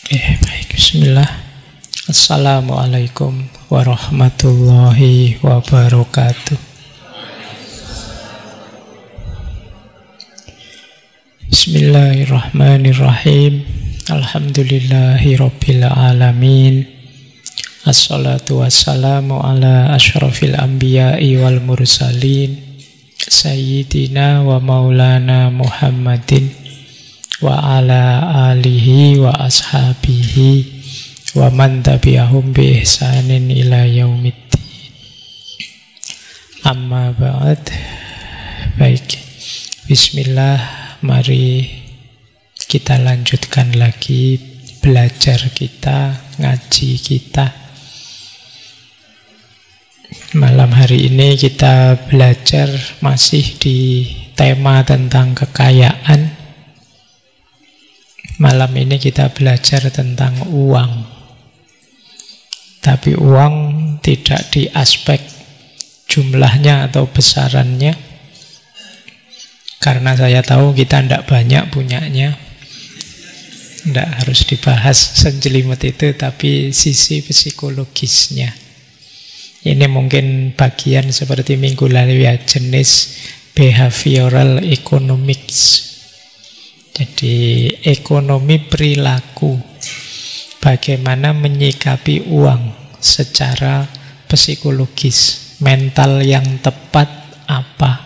Baik, bismillah. Assalamualaikum warahmatullahi wabarakatuh. Bismillahirrahmanirrahim. Alhamdulillahi rabbil alamin. Assalatu wassalamu ala asyrafil anbiya'i wal mursalin Sayyidina wa maulana Muhammadin wa ala alihi wa ashabihi wa man tabi'ahum bi ihsanin ila yaumiddin. Amma ba'd. Baik, bismillah, mari kita lanjutkan lagi belajar kita, ngaji kita. Malam hari ini kita belajar masih di tema tentang kekayaan. Malam ini kita belajar tentang uang. Tapi uang tidak di aspek jumlahnya atau besarannya. Karena saya tahu kita tidak banyak punyanya. Tidak harus dibahas senjelimet itu, tapi sisi psikologisnya. Ini mungkin bagian seperti minggu lalu ya, jenis behavioral economics. Jadi ekonomi perilaku, bagaimana menyikapi uang secara psikologis, mental yang tepat apa.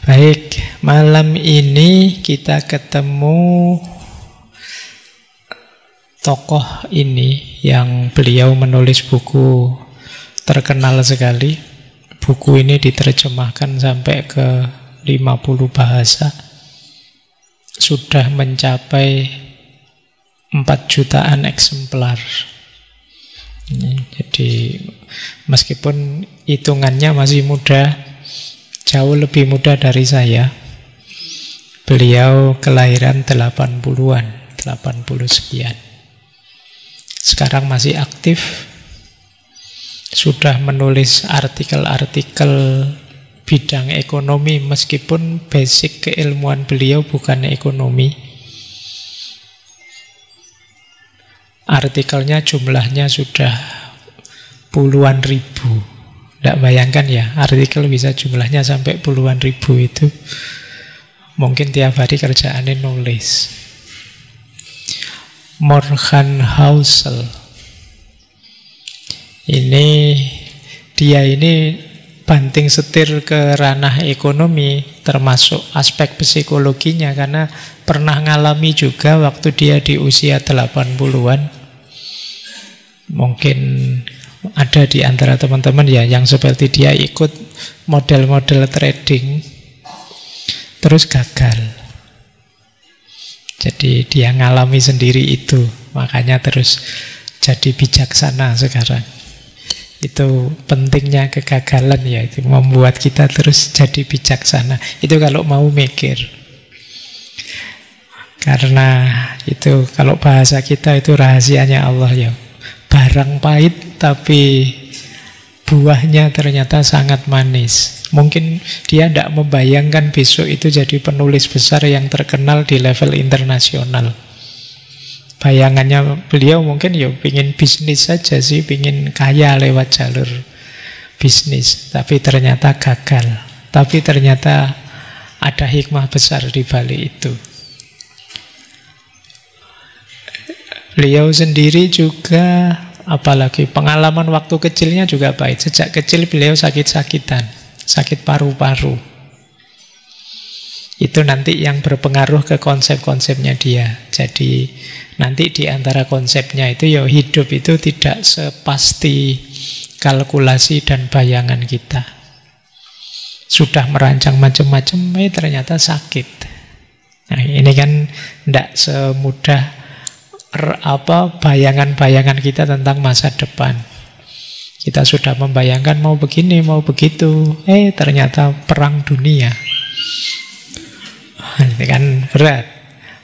Baik, malam ini kita ketemu tokoh ini yang beliau menulis buku terkenal sekali. Buku ini diterjemahkan sampai ke 50 bahasa, sudah mencapai 4 jutaan eksemplar. Jadi meskipun hitungannya masih muda, jauh lebih muda dari saya. Beliau kelahiran 80-an, 80 sekian. Sekarang masih aktif, sudah menulis artikel-artikel bidang ekonomi, meskipun basic keilmuan beliau bukan ekonomi. Artikelnya jumlahnya sudah puluhan ribu. Tidak bayangkan ya, artikel bisa jumlahnya sampai puluhan ribu itu. Mungkin tiap hari kerjaannya nulis. Morgan Housel. Dia ini banting setir ke ranah ekonomi, termasuk aspek psikologinya, karena pernah ngalami juga waktu dia di usia 80-an. Mungkin ada di antara teman-teman ya yang seperti dia ikut model-model trading, terus gagal. Jadi dia ngalami sendiri itu, makanya terus jadi bijaksana sekarang. Itu pentingnya kegagalan ya, itu membuat kita terus jadi bijaksana. Itu kalau mau mikir. Karena itu kalau bahasa kita itu rahasianya Allah ya. Barang pahit tapi buahnya ternyata sangat manis. Mungkin dia tidak membayangkan besok itu jadi penulis besar yang terkenal di level internasional. Bayangannya beliau mungkin ya pingin bisnis saja sih, pingin kaya lewat jalur bisnis. Tapi ternyata gagal. Tapi ternyata ada hikmah besar di balik itu. Beliau sendiri juga, apalagi pengalaman waktu kecilnya juga baik. Sejak kecil beliau sakit-sakitan, sakit paru-paru. Itu nanti yang berpengaruh ke konsep-konsepnya dia. Jadi nanti di antara konsepnya itu ya hidup itu tidak sepasti kalkulasi dan bayangan kita. Sudah merancang macam-macam, ternyata sakit. Nah ini kan tidak semudah bayangan-bayangan kita tentang masa depan. Kita sudah membayangkan mau begini, mau begitu, ternyata perang dunia. Ini kan berat.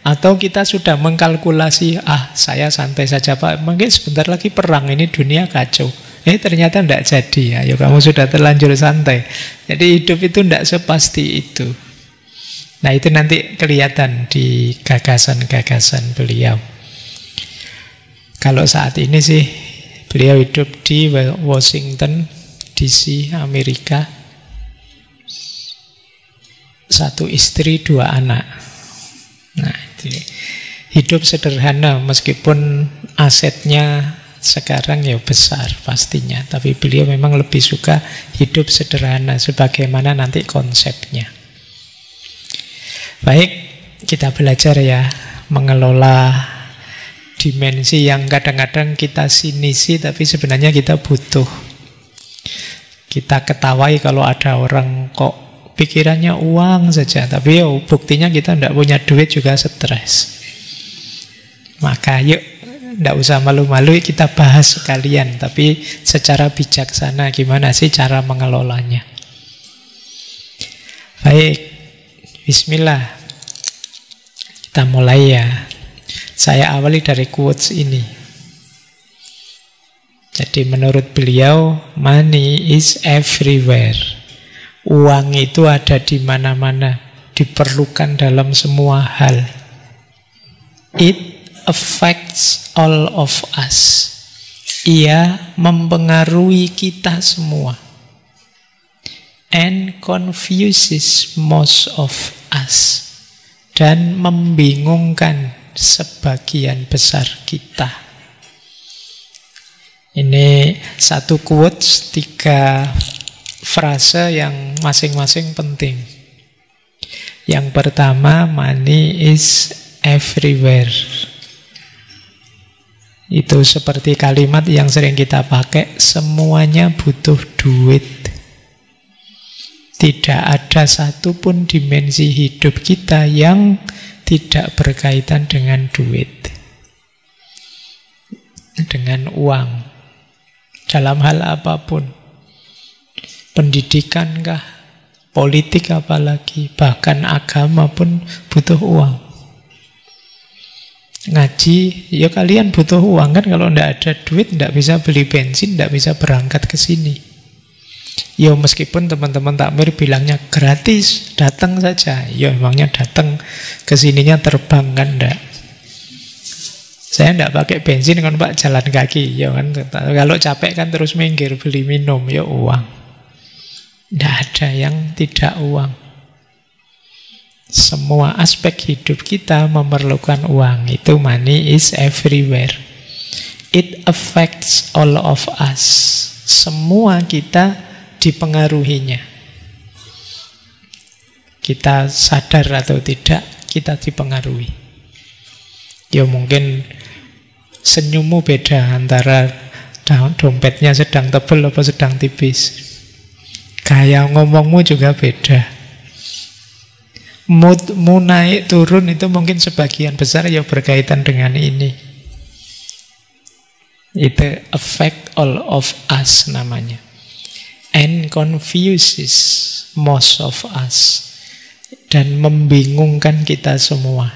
Atau kita sudah mengkalkulasi, saya santai saja Pak, mungkin sebentar lagi perang, ini dunia kacau. Ternyata tidak jadi. Ayo kamu sudah terlanjur santai. Jadi hidup itu tidak sepasti itu. Nah, itu nanti kelihatan di gagasan-gagasan beliau. Kalau saat ini sih, beliau hidup di Washington DC, Amerika. 1 istri 2 anak. Nah, itu hidup sederhana meskipun asetnya sekarang ya besar pastinya. Tapi beliau memang lebih suka hidup sederhana sebagaimana nanti konsepnya. Baik, kita belajar ya mengelola dimensi yang kadang-kadang kita sinisi tapi sebenarnya kita butuh. Kita ketawai kalau ada orang kok pikirannya uang saja, tapi buktinya kita tidak punya duit juga stres. Maka yuk, tidak usah malu-malu, kita bahas sekalian, tapi secara bijaksana gimana sih cara mengelolanya. Baik, bismillah. Kita mulai ya. Saya awali dari quotes ini. Jadi menurut beliau, money is everywhere. Uang itu ada di mana-mana, diperlukan dalam semua hal. It affects all of us. Ia mempengaruhi kita semua. And confuses most of us. Dan membingungkan sebagian besar kita. Ini satu quotes, 3 frase yang masing-masing penting. Yang pertama, money is everywhere. Itu seperti kalimat yang sering kita pakai, semuanya butuh duit. Tidak ada satupun dimensi hidup kita yang tidak berkaitan dengan duit, dengan uang. Dalam hal apapun, pendidikan kah, politik apalagi, bahkan agama pun butuh uang. Ngaji, ya kalian butuh uang kan, kalau tidak ada duit tidak bisa beli bensin, tidak bisa berangkat ke sini. Ya meskipun teman-teman takmir bilangnya gratis, datang saja. Ya emangnya datang ke sininya terbang kan enggak. Saya enggak pakai bensin kan Pak, jalan kaki. Ya kan, kalau capek kan terus minggir beli minum, ya uang. Enggak ada yang tidak uang. Semua aspek hidup kita memerlukan uang. Itu money is everywhere. It affects all of us. Semua kita dipengaruhinya. Kita sadar atau tidak, kita dipengaruhi. Ya mungkin senyummu beda antara dompetnya sedang tebal atau sedang tipis. Gaya ngomongmu juga beda. Moodmu naik turun itu mungkin sebagian besar ya berkaitan dengan ini. Itu affect all of us namanya. And confuses most of us. Dan membingungkan kita semua.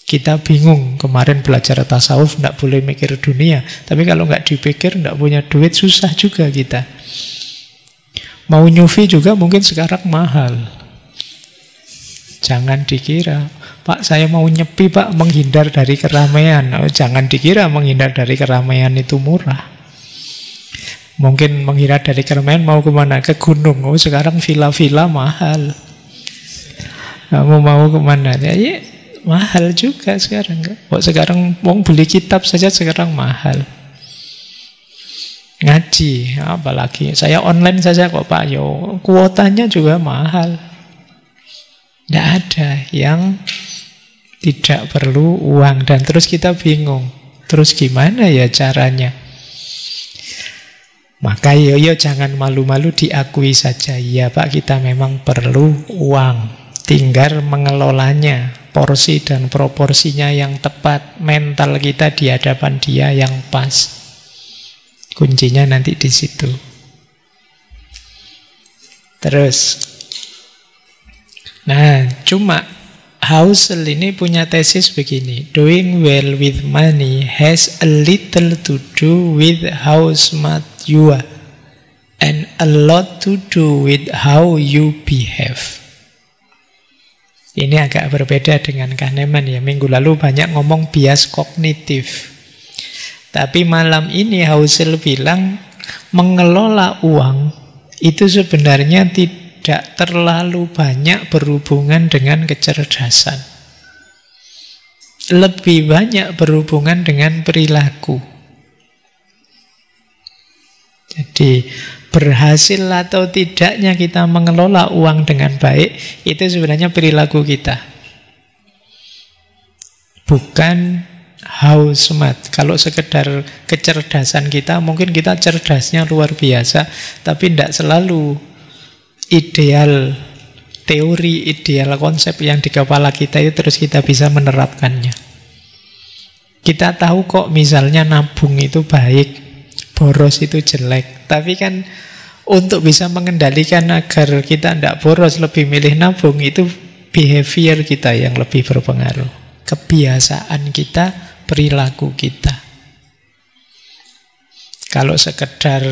Kita bingung, kemarin belajar tasawuf tidak boleh mikir dunia. Tapi kalau nggak dipikir, tidak punya duit, susah juga kita. Mau nyufi juga mungkin sekarang mahal. Jangan dikira, Pak saya mau nyepi Pak, menghindar dari keramaian. Oh, jangan dikira menghindar dari keramaian itu murah. Mungkin menghindar dari keramaian mau kemana? Ke gunung. Oh sekarang villa-villa mahal. Kamu mau kemana? Ya, mahal juga sekarang. Kok sekarang mau beli kitab saja sekarang mahal. Ngaji, apalagi saya online saja kok Pak. Yo, kuotanya juga mahal. Tidak ada yang tidak perlu uang. Dan terus kita bingung. Terus gimana ya caranya? Maka yo jangan malu-malu, diakui saja. Ya Pak, kita memang perlu uang. Tinggal mengelolanya, porsi dan proporsinya yang tepat, mental kita di hadapan dia yang pas. Kuncinya nanti di situ. Terus, nah cuma Housel ini punya tesis begini. Doing well with money has a little to do with how smart you are and a lot to do with how you behave. Ini agak berbeda dengan Kahneman ya. Minggu lalu banyak ngomong bias kognitif. Tapi malam ini Husserl bilang mengelola uang itu sebenarnya tidak terlalu banyak berhubungan dengan kecerdasan. Lebih banyak berhubungan dengan perilaku. Jadi berhasil atau tidaknya kita mengelola uang dengan baik itu sebenarnya perilaku kita. Bukan how smart. Kalau sekedar kecerdasan kita, mungkin kita cerdasnya luar biasa, tapi tidak selalu ideal teori, ideal konsep yang di kepala kita itu terus kita bisa menerapkannya. Kita tahu kok misalnya nabung itu baik, boros itu jelek. Tapi kan untuk bisa mengendalikan agar kita tidak boros, lebih milih nabung, itu behavior kita yang lebih berpengaruh. Kebiasaan kita, perilaku kita. Kalau sekedar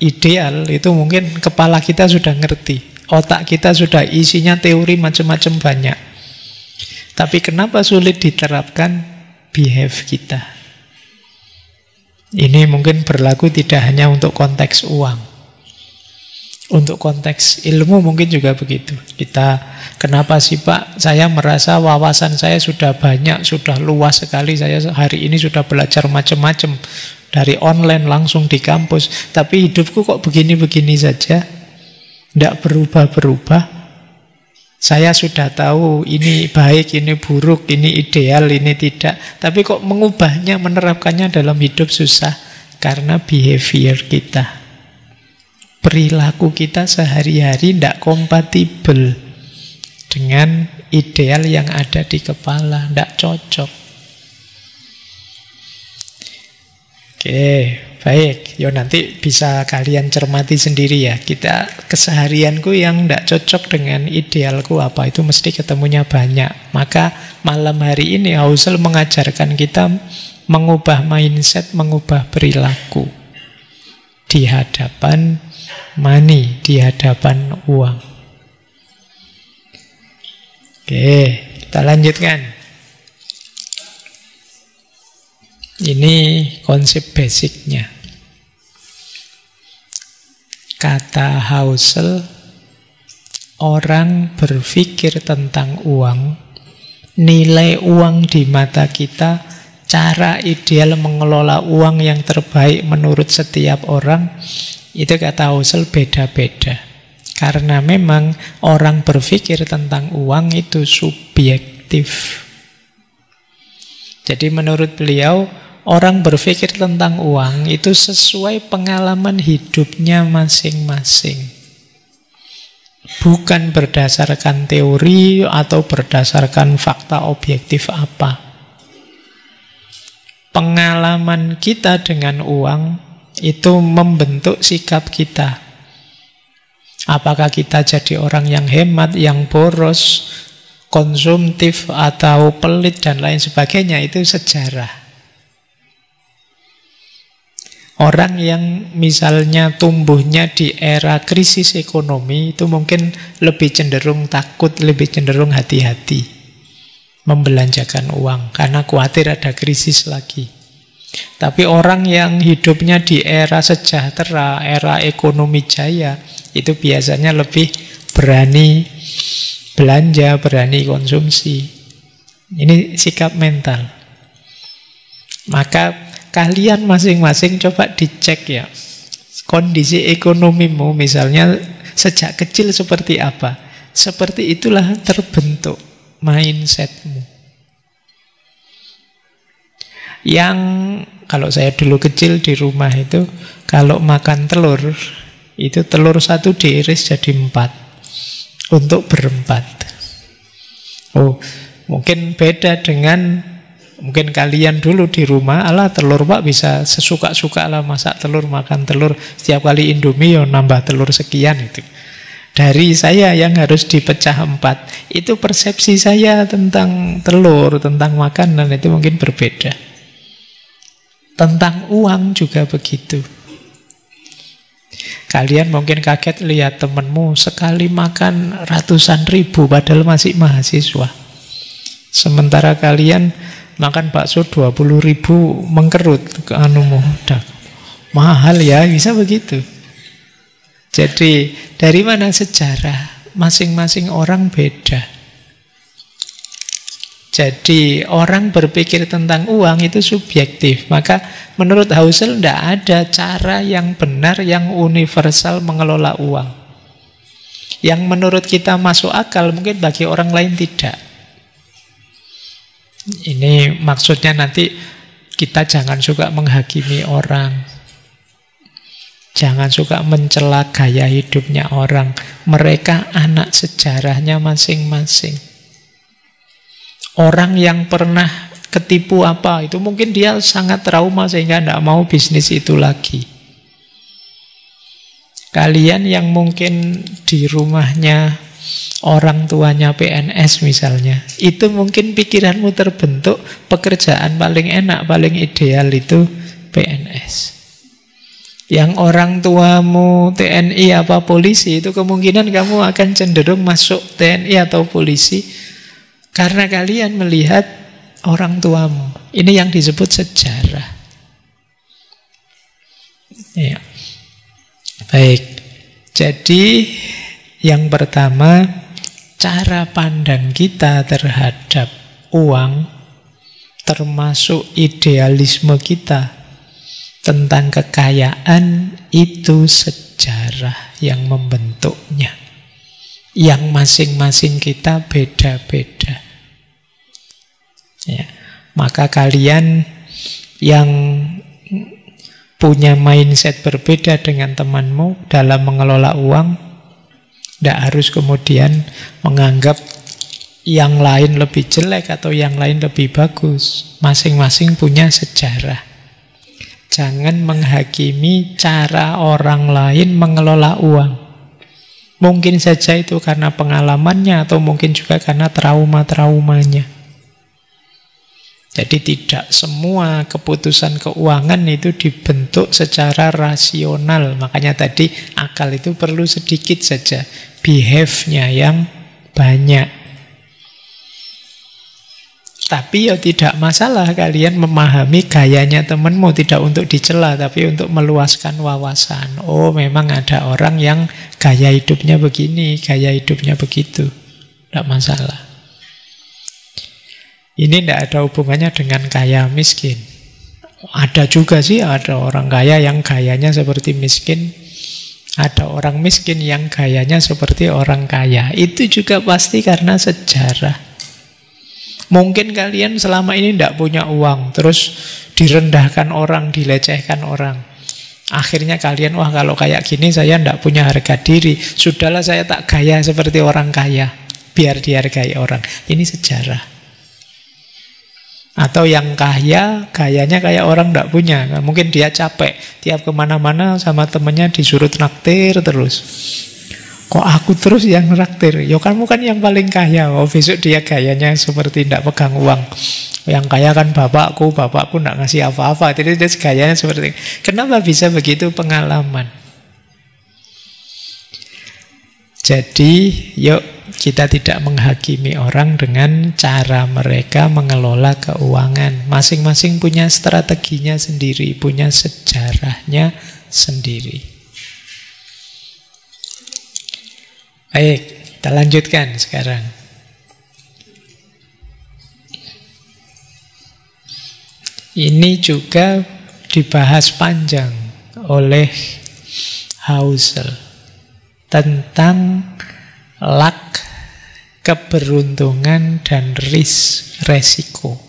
ideal, itu mungkin kepala kita sudah ngerti. Otak kita sudah isinya teori macam-macam banyak. Tapi kenapa sulit diterapkan? Behave kita. Ini mungkin berlaku tidak hanya untuk konteks uang. Untuk konteks ilmu mungkin juga begitu. Kita, kenapa sih Pak, saya merasa wawasan saya sudah banyak, sudah luas sekali. Saya hari ini sudah belajar macam-macam. Dari online langsung di kampus. Tapi hidupku kok begini-begini saja. Tidak berubah-berubah. Saya sudah tahu ini baik, ini buruk, ini ideal, ini tidak. Tapi kok mengubahnya, menerapkannya dalam hidup susah. Karena behavior kita. Perilaku kita sehari-hari tidak kompatibel dengan ideal yang ada di kepala. Tidak cocok. Oke, baik. Yo nanti bisa kalian cermati sendiri ya. Kita keseharianku yang tidak cocok dengan idealku apa, itu mesti ketemunya banyak. Maka malam hari ini Husserl mengajarkan kita mengubah mindset, mengubah perilaku di hadapan money, di hadapan uang. Oke, kita lanjutkan. Ini konsep basicnya. Kata Husserl, orang berpikir tentang uang, nilai uang di mata kita, cara ideal mengelola uang yang terbaik menurut setiap orang, itu kata Husserl beda-beda. Karena memang orang berpikir tentang uang itu subjektif. Jadi menurut beliau, orang berpikir tentang uang itu sesuai pengalaman hidupnya masing-masing. Bukan berdasarkan teori atau berdasarkan fakta objektif apa. Pengalaman kita dengan uang itu membentuk sikap kita. Apakah kita jadi orang yang hemat, yang boros, konsumtif, atau pelit, dan lain sebagainya, itu sejarah. Orang yang misalnya tumbuhnya di era krisis ekonomi itu mungkin lebih cenderung takut, lebih cenderung hati-hati membelanjakan uang karena khawatir ada krisis lagi. Tapi orang yang hidupnya di era sejahtera, era ekonomi jaya, itu biasanya lebih berani belanja, berani konsumsi. Ini sikap mental. Maka kalian masing-masing coba dicek ya, kondisi ekonomimu misalnya sejak kecil seperti apa. Seperti itulah terbentuk mindsetmu. Yang kalau saya dulu kecil di rumah itu, kalau makan telur, itu telur satu diiris jadi 4 untuk berempat. Oh, mungkin beda dengan mungkin kalian dulu di rumah, alah telur Pak bisa sesuka-suka lah masak telur, makan telur. Setiap kali Indomie ya nambah telur sekian itu. Dari saya yang harus dipecah 4. Itu persepsi saya tentang telur, tentang makanan itu mungkin berbeda. Tentang uang juga begitu. Kalian mungkin kaget lihat temenmu sekali makan ratusan ribu padahal masih mahasiswa. Sementara kalian makan bakso 20 ribu mengkerut ke anumu. Mahal ya, bisa begitu. Jadi dari mana sejarah? Masing-masing orang beda. Jadi orang berpikir tentang uang itu subjektif. Maka menurut Husserl tidak ada cara yang benar, yang universal mengelola uang. Yang menurut kita masuk akal mungkin bagi orang lain tidak. Ini maksudnya nanti kita jangan suka menghakimi orang. Jangan suka mencela gaya hidupnya orang. Mereka anak sejarahnya masing-masing. Orang yang pernah ketipu apa, itu mungkin dia sangat trauma sehingga tidak mau bisnis itu lagi. Kalian yang mungkin di rumahnya orang tuanya PNS misalnya, itu mungkin pikiranmu terbentuk pekerjaan paling enak, paling ideal itu PNS. Yang orang tuamu TNI apa polisi, itu kemungkinan kamu akan cenderung masuk TNI atau polisi karena kalian melihat orang tuamu. Ini yang disebut sejarah. Ya. Baik. Jadi yang pertama, cara pandang kita terhadap uang, termasuk idealisme kita tentang kekayaan, itu sejarah yang membentuknya. Yang masing-masing kita beda-beda. Ya. Maka kalian yang punya mindset berbeda dengan temanmu dalam mengelola uang, tidak harus kemudian menganggap yang lain lebih jelek atau yang lain lebih bagus. Masing-masing punya sejarah. Jangan menghakimi cara orang lain mengelola uang. Mungkin saja itu karena pengalamannya atau mungkin juga karena trauma-traumanya. Jadi tidak semua keputusan keuangan itu dibentuk secara rasional. Makanya tadi akal itu perlu sedikit saja, behave-nya yang banyak. Tapi ya tidak masalah kalian memahami gayanya temanmu, tidak untuk dicela tapi untuk meluaskan wawasan. Oh, memang ada orang yang gaya hidupnya begini, gaya hidupnya begitu. Tidak masalah. Ini tidak ada hubungannya dengan kaya miskin. Ada juga sih, ada orang kaya yang gayanya seperti miskin. Ada orang miskin yang gayanya seperti orang kaya. Itu juga pasti karena sejarah. Mungkin kalian selama ini tidak punya uang, terus direndahkan orang, dilecehkan orang. Akhirnya kalian, wah kalau kayak gini saya tidak punya harga diri. Sudahlah saya tak gaya seperti orang kaya, biar dihargai orang. Ini sejarah. Atau yang kaya, gayanya kayak orang tidak punya. Mungkin dia capek, tiap kemana-mana sama temennya disuruh traktir terus. Kok aku terus yang traktir? Ya kamu kan yang paling kaya. Oh, besok dia gayanya seperti tidak pegang uang. Yang kaya kan bapakku tidak ngasih apa-apa. Jadi dia gayanya seperti itu. Kenapa bisa begitu? Pengalaman. Jadi yuk kita tidak menghakimi orang dengan cara mereka mengelola keuangan. Masing-masing punya strateginya sendiri, punya sejarahnya sendiri. Baik, kita lanjutkan sekarang. Ini juga dibahas panjang oleh Husserl tentang luck, keberuntungan, dan resiko.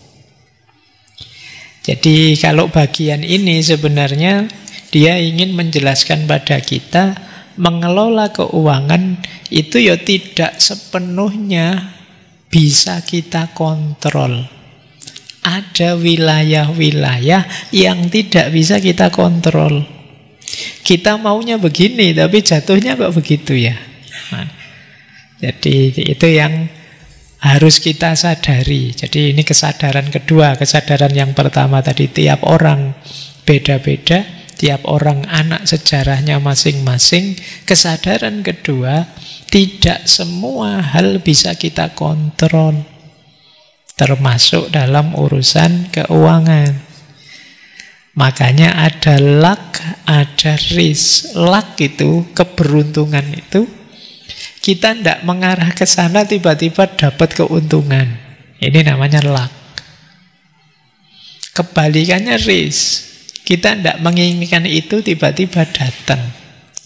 Jadi kalau bagian ini sebenarnya dia ingin menjelaskan pada kita mengelola keuangan itu ya tidak sepenuhnya bisa kita kontrol. Ada wilayah-wilayah yang tidak bisa kita kontrol. Kita maunya begini, tapi jatuhnya kok begitu ya. Nah, jadi itu yang harus kita sadari. Jadi ini kesadaran kedua. Kesadaran yang pertama tadi, tiap orang beda-beda. Tiap orang anak sejarahnya masing-masing. Kesadaran kedua, tidak semua hal bisa kita kontrol, termasuk dalam urusan keuangan. Makanya ada luck, ada risk. Luck itu, keberuntungan itu, kita tidak mengarah ke sana tiba-tiba dapat keuntungan. Ini namanya luck. Kebalikannya risk. Kita tidak menginginkan itu tiba-tiba datang.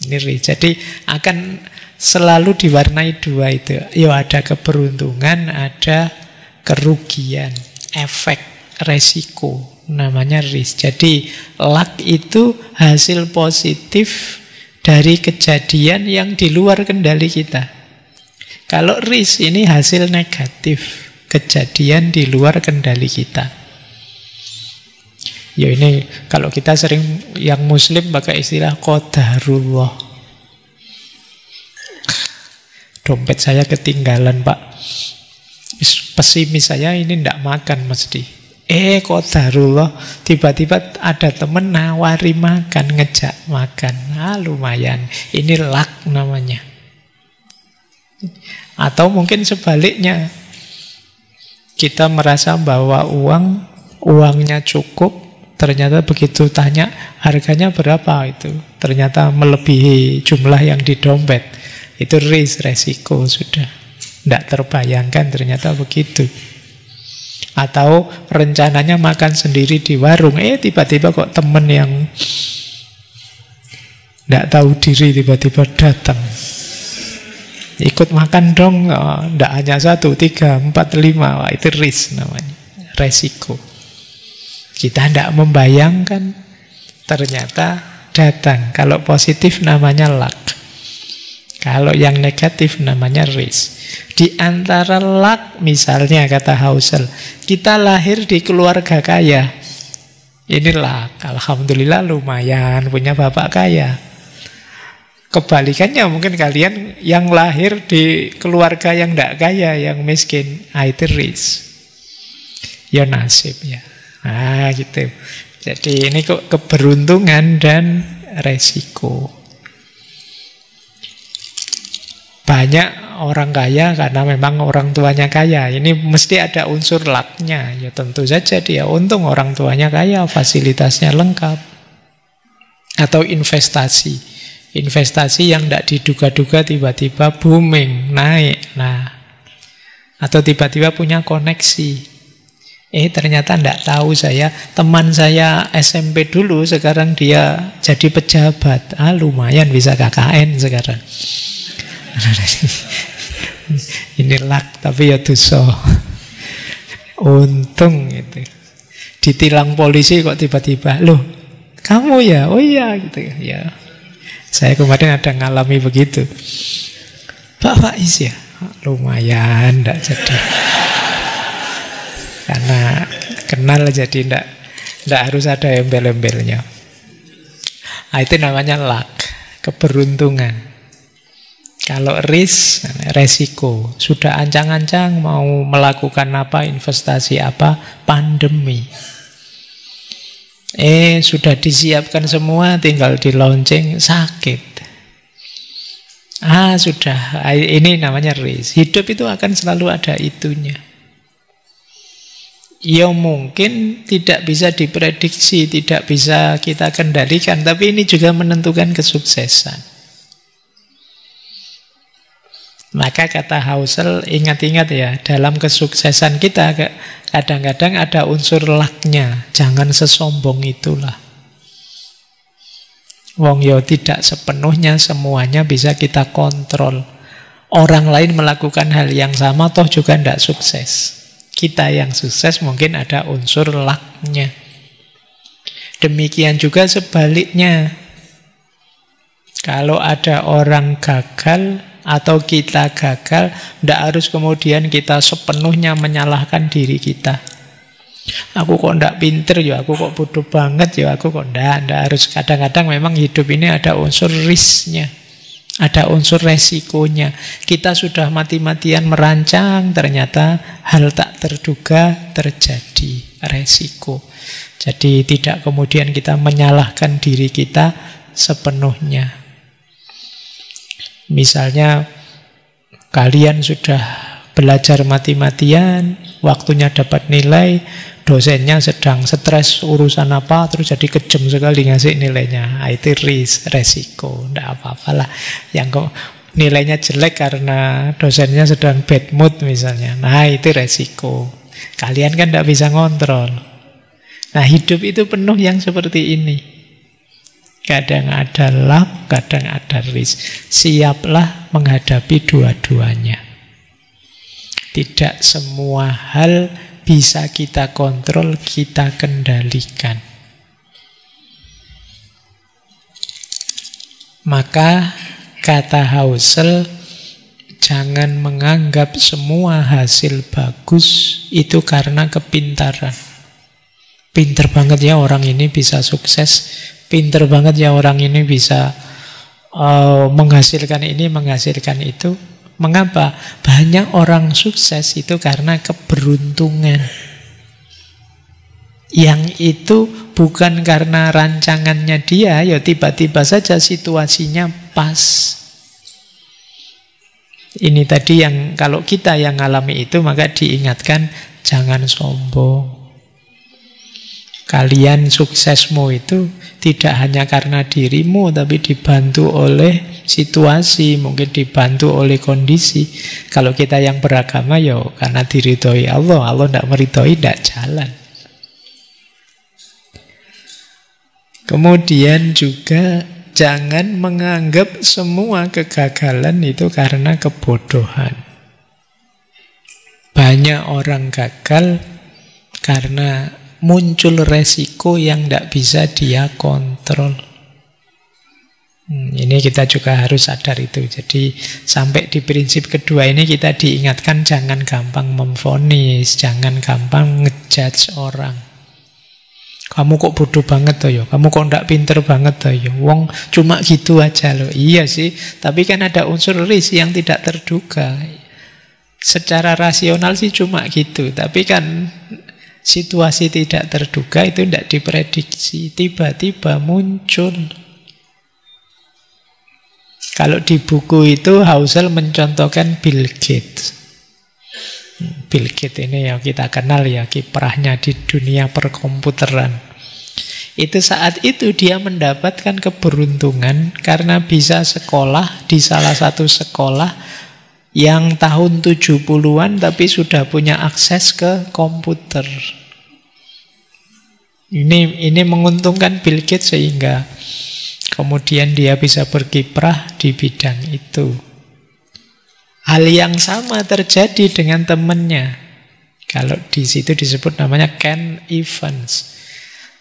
Ini risk. Jadi akan selalu diwarnai dua itu. Ya ada keberuntungan, ada kerugian, efek, resiko. Namanya risk. Jadi luck itu hasil positif dari kejadian yang di luar kendali kita. Kalau risk ini hasil negatif, kejadian di luar kendali kita. Ya ini kalau kita sering yang muslim pakai istilah qadarullah. Dompet saya ketinggalan, Pak. Pesimis saya ini tidak makan mesti. Qadarullah, tiba-tiba ada temen nawari makan, ngejak makan. Lumayan. Ini luck namanya. Atau mungkin sebaliknya. Kita merasa bahwa uangnya cukup. Ternyata begitu tanya harganya berapa itu, ternyata melebihi jumlah yang di dompet. Itu resiko sudah. Tidak terbayangkan ternyata begitu. Atau rencananya makan sendiri di warung, tiba-tiba kok temen yang tidak tahu diri tiba-tiba datang. Ikut makan dong, tidak hanya 1, 3, 4, 5. Itu risk namanya, resiko. Kita tidak membayangkan, ternyata datang. Kalau positif namanya luck. Kalau yang negatif namanya risk. Di antara luck, misalnya kata Husserl, kita lahir di keluarga kaya. Ini luck. Alhamdulillah lumayan punya bapak kaya. Kebalikannya mungkin kalian yang lahir di keluarga yang tidak kaya, yang miskin. Itu risk. Ya nasib ya. Gitu. Jadi ini kok keberuntungan dan resiko. Banyak orang kaya karena memang orang tuanya kaya. Ini mesti ada unsur lucknya. Ya tentu saja dia untung orang tuanya kaya, fasilitasnya lengkap. Atau investasi. Investasi yang tidak diduga-duga tiba-tiba booming, naik. Atau tiba-tiba punya koneksi. Ternyata tidak tahu saya, teman saya SMP dulu, sekarang dia jadi pejabat. Lumayan bisa KKN sekarang. Ini luck, tapi ya dosa. Untung gitu. Ditilang polisi kok tiba-tiba, loh kamu ya? Oh iya gitu ya. Saya kemarin ada ngalami begitu. Pak Faiz ya? Lumayan, tidak jadi. Karena kenal jadi tidak harus ada embel-embelnya. Itu namanya luck, keberuntungan. Kalau risk, resiko. Sudah ancang-ancang mau melakukan apa, investasi apa, pandemi. Sudah disiapkan semua, tinggal di launching, sakit. Sudah. Ini namanya risk. Hidup itu akan selalu ada itunya. Ya mungkin tidak bisa diprediksi, tidak bisa kita kendalikan, tapi ini juga menentukan kesuksesan. Maka kata Husserl, ingat-ingat ya, dalam kesuksesan kita kadang-kadang ada unsur luck-nya. Jangan sesombong itulah. Wong yo tidak sepenuhnya semuanya bisa kita kontrol. Orang lain melakukan hal yang sama toh juga tidak sukses. Kita yang sukses mungkin ada unsur luck-nya. Demikian juga sebaliknya. Kalau ada orang gagal atau kita gagal, tidak harus kemudian kita sepenuhnya menyalahkan diri kita. Aku kok tidak pinter ya, aku kok bodoh banget ya, aku kok tidak harus. Kadang-kadang memang hidup ini ada unsur risk-nya. Ada unsur resikonya. Kita sudah mati-matian merancang, ternyata hal tak terduga terjadi, resiko. Jadi tidak kemudian kita menyalahkan diri kita sepenuhnya. Misalnya kalian sudah belajar mati-matian, waktunya dapat nilai, dosennya sedang stres urusan apa, terus jadi kejam sekali ngasih nilainya. Itu resiko, tidak apa-apalah. Yang nilainya jelek karena dosennya sedang bad mood misalnya. Nah, itu resiko. Kalian kan tidak bisa ngontrol. Nah, hidup itu penuh yang seperti ini. Kadang ada luck, kadang ada risk. Siaplah menghadapi dua-duanya. Tidak semua hal bisa kita kontrol, kita kendalikan. Maka kata Husserl, jangan menganggap semua hasil bagus itu karena kepintaran. Pinter banget ya orang ini bisa sukses, pinter banget ya orang ini bisa menghasilkan ini, menghasilkan itu. Mengapa? Banyak orang sukses itu karena keberuntungan. Yang itu bukan karena rancangannya dia, ya tiba-tiba saja situasinya pas. Ini tadi yang kalau kita yang ngalami itu, maka diingatkan jangan sombong. Kalian suksesmu itu tidak hanya karena dirimu, tapi dibantu oleh situasi, mungkin dibantu oleh kondisi. Kalau kita yang beragama, ya karena diridhoi Allah. Allah tidak meridhoi, tidak jalan. Kemudian juga jangan menganggap semua kegagalan itu karena kebodohan. Banyak orang gagal karena muncul resiko yang tidak bisa dia kontrol. Ini kita juga harus sadar itu. Jadi sampai di prinsip kedua ini kita diingatkan jangan gampang memvonis, jangan gampang ngejudge orang. Kamu kok bodoh banget toh ya? Kamu kok ndak pinter banget toh ya? Wong cuma gitu aja loh. Iya sih, tapi kan ada unsur risk yang tidak terduga. Secara rasional sih cuma gitu, tapi kan situasi tidak terduga itu tidak diprediksi, tiba-tiba muncul. Kalau di buku itu Husserl mencontohkan Bill Gates. Bill Gates ini yang kita kenal ya, kiprahnya di dunia perkomputeran. Itu saat itu dia mendapatkan keberuntungan karena bisa sekolah di salah satu sekolah yang tahun 70-an tapi sudah punya akses ke komputer. Ini menguntungkan Bill Gates sehingga kemudian dia bisa berkiprah di bidang itu. Hal yang sama terjadi dengan temannya. Kalau di situ disebut namanya Ken Evans.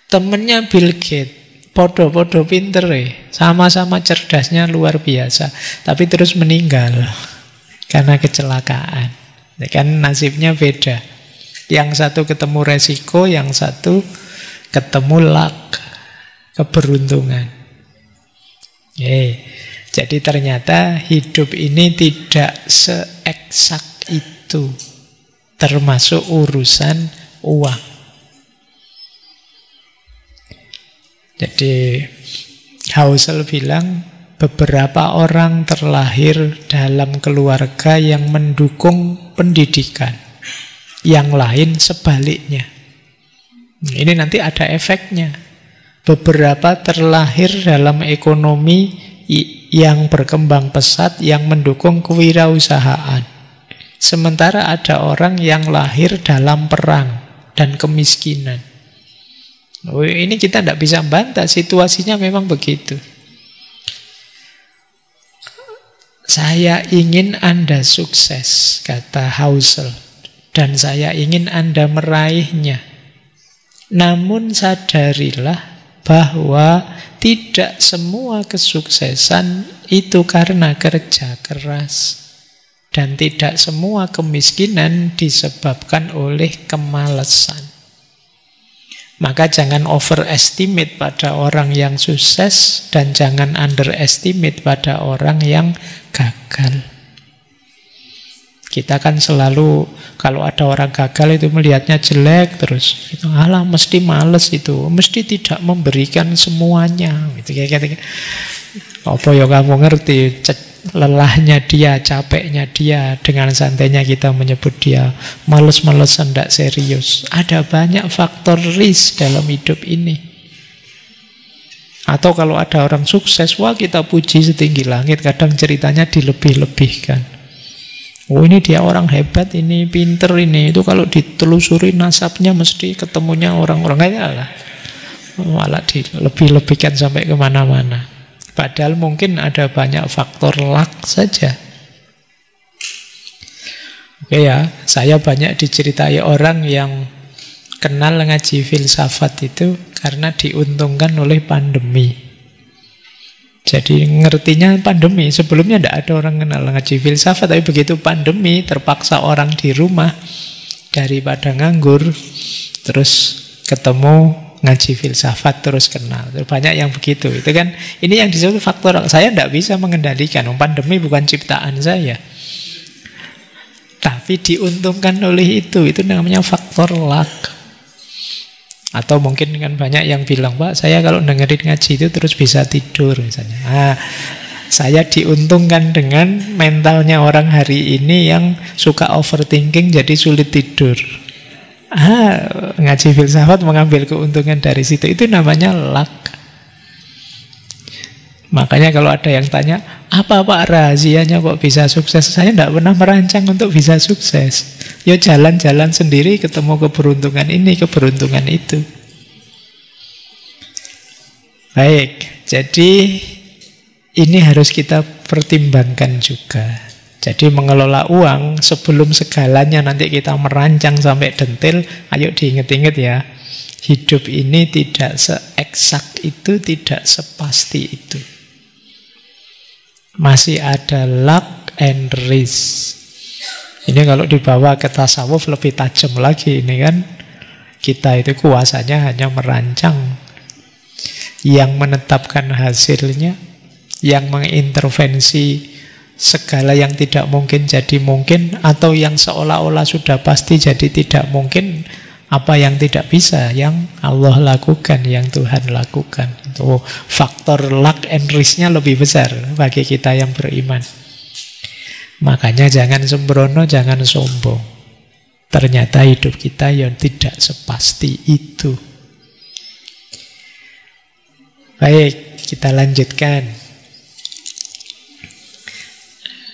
Temannya Bill Gates, podo-podo pinter sama-sama cerdasnya luar biasa, tapi terus meninggal karena kecelakaan. Ya kan nasibnya beda. Yang satu ketemu resiko, yang satu ketemu luck, keberuntungan. Jadi ternyata hidup ini tidak seeksak itu, termasuk urusan uang. Jadi Husserl bilang beberapa orang terlahir dalam keluarga yang mendukung pendidikan, yang lain sebaliknya. Ini nanti ada efeknya. Beberapa terlahir dalam ekonomi yang berkembang pesat, yang mendukung kewirausahaan. Sementara ada orang yang lahir dalam perang dan kemiskinan. Ini kita tidak bisa bantah, situasinya memang begitu. Saya ingin Anda sukses, kata Husserl, dan saya ingin Anda meraihnya. Namun sadarilah bahwa tidak semua kesuksesan itu karena kerja keras. Dan tidak semua kemiskinan disebabkan oleh kemalasan. Maka jangan overestimate pada orang yang sukses dan jangan underestimate pada orang yang gagal. Kita kan selalu kalau ada orang gagal itu melihatnya jelek terus. Itu alah mesti males itu, mesti tidak memberikan semuanya. Gitu kayak apa ya kamu ngerti lelahnya dia, capeknya dia, dengan santainya kita menyebut dia males-malesan, tidak serius. Ada banyak faktor risk dalam hidup ini. Atau kalau ada orang sukses, wah kita puji setinggi langit, kadang ceritanya dilebih-lebihkan. Oh ini dia orang hebat, ini pinter ini. Itu kalau ditelusuri nasabnya mesti ketemunya orang-orang kaya lah. Malah dilebih-lebihkan sampai kemana-mana. Padahal mungkin ada banyak faktor luck saja. Oke ya, saya banyak diceritai orang yang kenal ngaji filsafat itu karena diuntungkan oleh pandemi. Jadi ngertinya pandemi. Sebelumnya tidak ada orang kenal ngaji filsafat, tapi begitu pandemi terpaksa orang di rumah daripada nganggur, terus ketemu ngaji filsafat terus kenal. Banyak yang begitu. Itu kan ini yang disebut faktor. Saya tidak bisa mengendalikan. Pandemi bukan ciptaan saya. Tapi diuntungkan oleh itu. Itu namanya faktor luck. Atau mungkin kan banyak yang bilang, Pak, saya kalau dengerin ngaji itu terus bisa tidur misalnya. Saya diuntungkan dengan mentalnya orang hari ini yang suka overthinking jadi sulit tidur. Ngaji filsafat mengambil keuntungan dari situ. Itu namanya luck. Makanya kalau ada yang tanya, apa Pak rahasianya kok bisa sukses? Saya tidak pernah merancang untuk bisa sukses. Ya jalan-jalan sendiri ketemu keberuntungan ini, keberuntungan itu. Baik, jadi ini harus kita pertimbangkan juga. Jadi mengelola uang sebelum segalanya nanti kita merancang sampai detail, ayo diingat-ingat ya. Hidup ini tidak se-eksak itu, tidak sepasti itu. Masih ada luck and risk. Ini kalau dibawa ke tasawuf lebih tajam lagi ini kan. Kita itu kuasanya hanya merancang. Yang menetapkan hasilnya, yang mengintervensi segala yang tidak mungkin jadi mungkin, atau yang seolah-olah sudah pasti jadi tidak mungkin. Apa yang tidak bisa, yang Allah lakukan, yang Tuhan lakukan. Itu faktor luck and risk-nya lebih besar bagi kita yang beriman. Makanya jangan sembrono, jangan sombong. Ternyata hidup kita yang tidak sepasti itu. Baik, kita lanjutkan.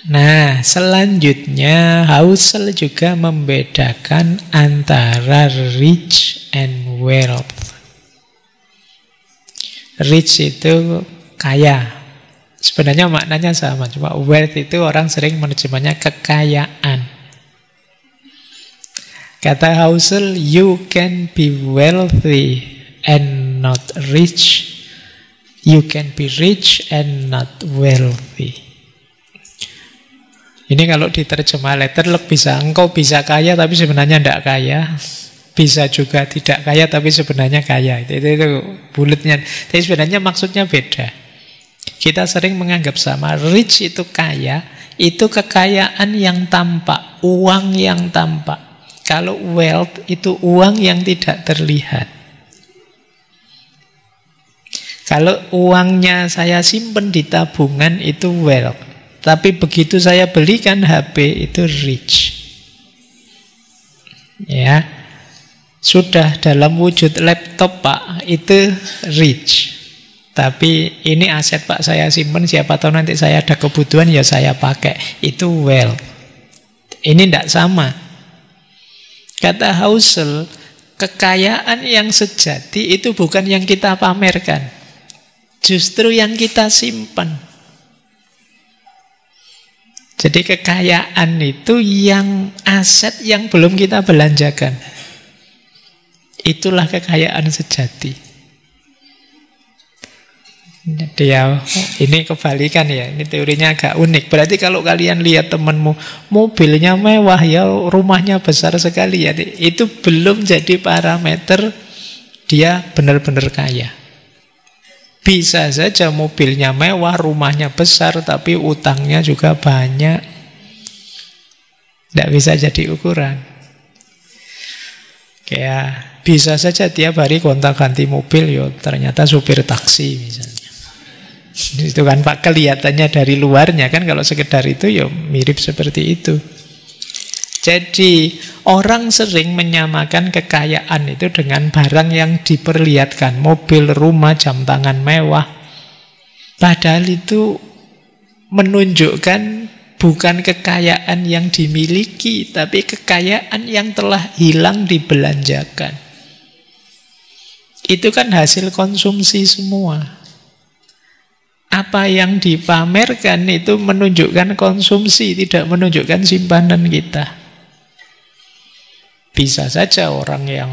Nah, selanjutnya Husserl juga membedakan antara rich and wealth. Rich itu kaya. Sebenarnya maknanya sama, cuma wealth itu orang sering menerjemahnya kekayaan. Kata Husserl, you can be wealthy and not rich. You can be rich and not wealthy. Ini kalau diterjemah letter bisa engkau bisa kaya tapi sebenarnya tidak kaya. Bisa juga tidak kaya tapi sebenarnya kaya. Itu bulatnya. Tapi sebenarnya maksudnya beda. Kita sering menganggap sama. Rich itu kaya, itu kekayaan yang tampak, uang yang tampak. Kalau wealth itu uang yang tidak terlihat. Kalau uangnya saya simpen di tabungan itu wealth. Tapi begitu saya belikan HP itu rich. Ya. Sudah dalam wujud laptop Pak, itu rich. Tapi ini aset Pak saya simpen, siapa tahu nanti saya ada kebutuhan ya saya pakai. Itu wealth. Ini tidak sama. Kata Husserl, kekayaan yang sejati itu bukan yang kita pamerkan. Justru yang kita simpan. Jadi kekayaan itu yang aset yang belum kita belanjakan. Itulah kekayaan sejati. Jadi ya, ini kebalikan ya. Ini teorinya agak unik. Berarti kalau kalian lihat temanmu mobilnya mewah ya, rumahnya besar sekali ya, itu belum jadi parameter dia benar-benar kaya. Bisa saja mobilnya mewah, rumahnya besar, tapi utangnya juga banyak. Tidak bisa jadi ukuran. Kayak bisa saja tiap hari gonta-ganti mobil, ternyata supir taksi misalnya. Itu kan Pak, kelihatannya dari luarnya kan, kalau sekedar itu mirip seperti itu. Jadi orang sering menyamakan kekayaan itu dengan barang yang diperlihatkan, mobil, rumah, jam tangan mewah. Padahal itu menunjukkan bukan kekayaan yang dimiliki, tapi kekayaan yang telah hilang dibelanjakan. Itu kan hasil konsumsi semua. Apa yang dipamerkan itu menunjukkan konsumsi, tidak menunjukkan simpanan kita. Bisa saja orang yang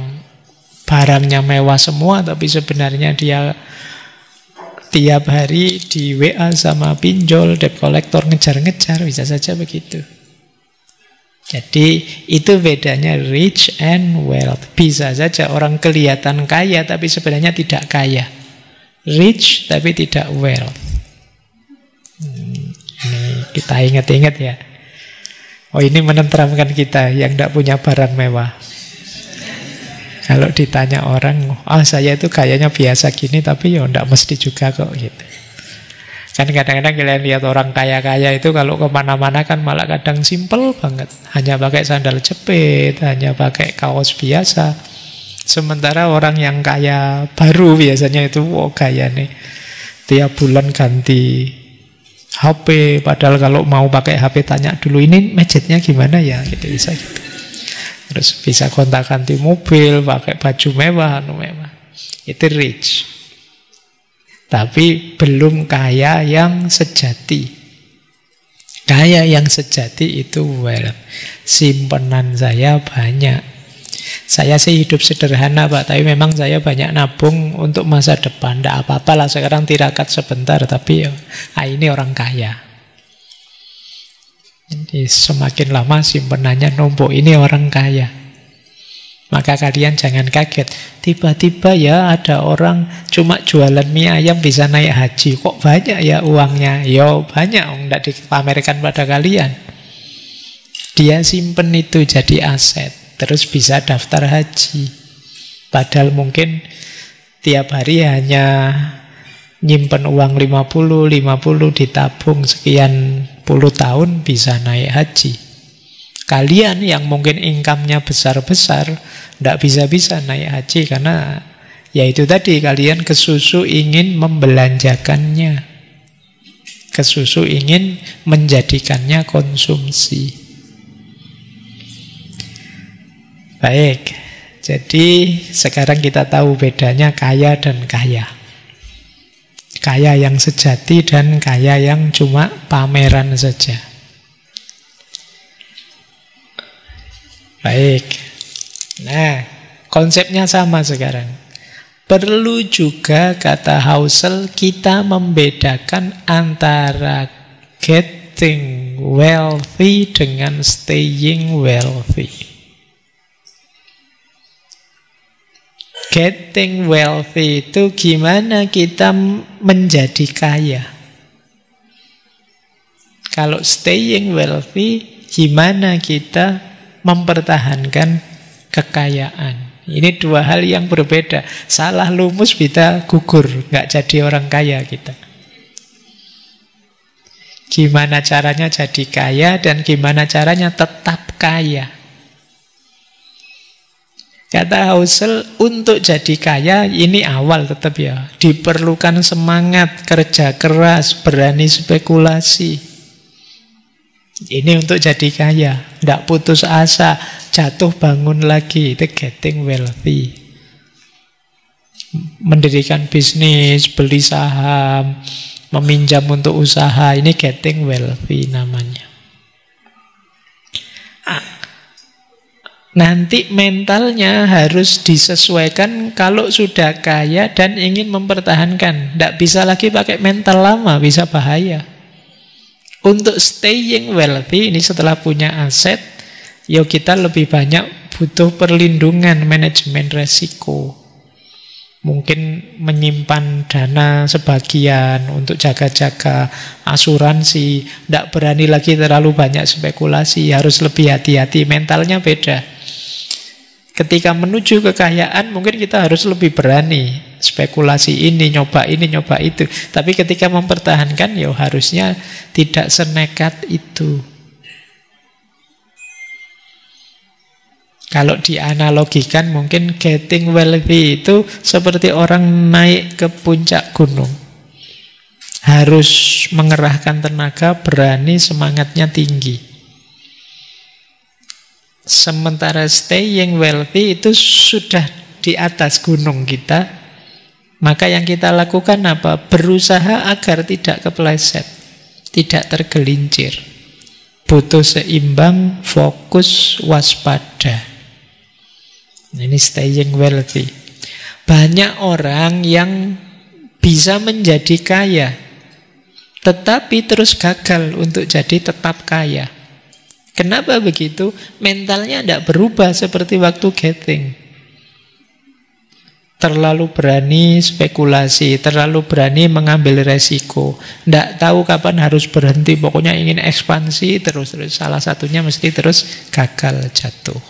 barangnya mewah semua, tapi sebenarnya dia tiap hari di WA sama pinjol, debt collector ngejar-ngejar, bisa saja begitu. Jadi itu bedanya rich and wealth. Bisa saja orang kelihatan kaya, tapi sebenarnya tidak kaya. Rich, tapi tidak wealth. Ini kita ingat-ingat ya. Oh, ini menenteramkan kita yang tidak punya barang mewah. Kalau ditanya orang, saya itu kayaknya biasa gini, tapi tidak mesti juga kok gitu. Kan kadang-kadang kalian lihat orang kaya-kaya itu kalau kemana-mana kan malah kadang simple banget. Hanya pakai sandal jepit, hanya pakai kaos biasa. Sementara orang yang kaya baru biasanya itu, gaya nih. Tiap bulan ganti HP, padahal kalau mau pakai HP tanya dulu, ini budgetnya gimana ya, gitu bisa gitu. Terus bisa gonta-ganti mobil, pakai baju mewah, mewah. Itu rich. Tapi belum kaya yang sejati. Kaya yang sejati itu wealth. Simpenan saya banyak. Saya sih hidup sederhana Pak, tapi memang saya banyak nabung untuk masa depan. Tidak apa-apa lah, sekarang tirakat sebentar, tapi ini orang kaya. Jadi semakin lama simpenannya numpuk, ini orang kaya. Maka kalian jangan kaget, tiba-tiba ya ada orang cuma jualan mie ayam bisa naik haji. Kok banyak ya uangnya? Ya banyak, tidak dipamerkan pada kalian. Dia simpen itu jadi aset, terus bisa daftar haji. Padahal mungkin tiap hari hanya nyimpen uang 50 ditabung sekian puluh tahun bisa naik haji. Kalian yang mungkin income-nya besar-besar tidak bisa-bisa naik haji karena ya itu tadi, kalian kesusu ingin membelanjakannya, kesusu ingin menjadikannya konsumsi. Baik, jadi sekarang kita tahu bedanya kaya dan kaya. Kaya yang sejati dan kaya yang cuma pameran saja. Baik. Nah, konsepnya sama sekarang. Perlu juga, kata Husserl, kita membedakan antara getting wealthy dengan staying wealthy. Getting wealthy itu gimana kita menjadi kaya. Kalau staying wealthy, gimana kita mempertahankan kekayaan. Ini dua hal yang berbeda. Salah lumus kita gugur, nggak jadi orang kaya kita. Gimana caranya jadi kaya dan gimana caranya tetap kaya. Kata Husserl, untuk jadi kaya ini awal tetap ya, diperlukan semangat, kerja keras, berani spekulasi. Ini untuk jadi kaya, tidak putus asa, jatuh bangun lagi, itu getting wealthy. Mendirikan bisnis, beli saham, meminjam untuk usaha, ini getting wealthy namanya. Nanti mentalnya harus disesuaikan kalau sudah kaya dan ingin mempertahankan. Tidak bisa lagi pakai mental lama, bisa bahaya. Untuk staying wealthy, ini setelah punya aset, ya kita lebih banyak butuh perlindungan, manajemen resiko. Mungkin menyimpan dana sebagian untuk jaga-jaga asuransi. Tidak berani lagi terlalu banyak spekulasi, harus lebih hati-hati, mentalnya beda. Ketika menuju kekayaan mungkin kita harus lebih berani spekulasi ini, nyoba itu. Tapi ketika mempertahankan ya harusnya tidak senekat itu. Kalau dianalogikan mungkin getting wealthy itu seperti orang naik ke puncak gunung. Harus mengerahkan tenaga, berani, semangatnya tinggi. Sementara staying wealthy itu sudah di atas gunung kita. Maka yang kita lakukan apa? Berusaha agar tidak kepleset, tidak tergelincir. Butuh seimbang, fokus, waspada. Ini staying wealthy. Banyak orang yang bisa menjadi kaya, tetapi terus gagal untuk jadi tetap kaya. Kenapa begitu? Mentalnya tidak berubah seperti waktu getting. Terlalu berani spekulasi, terlalu berani mengambil resiko. Tidak tahu kapan harus berhenti, pokoknya ingin ekspansi terus. Salah satunya mesti terus gagal, jatuh.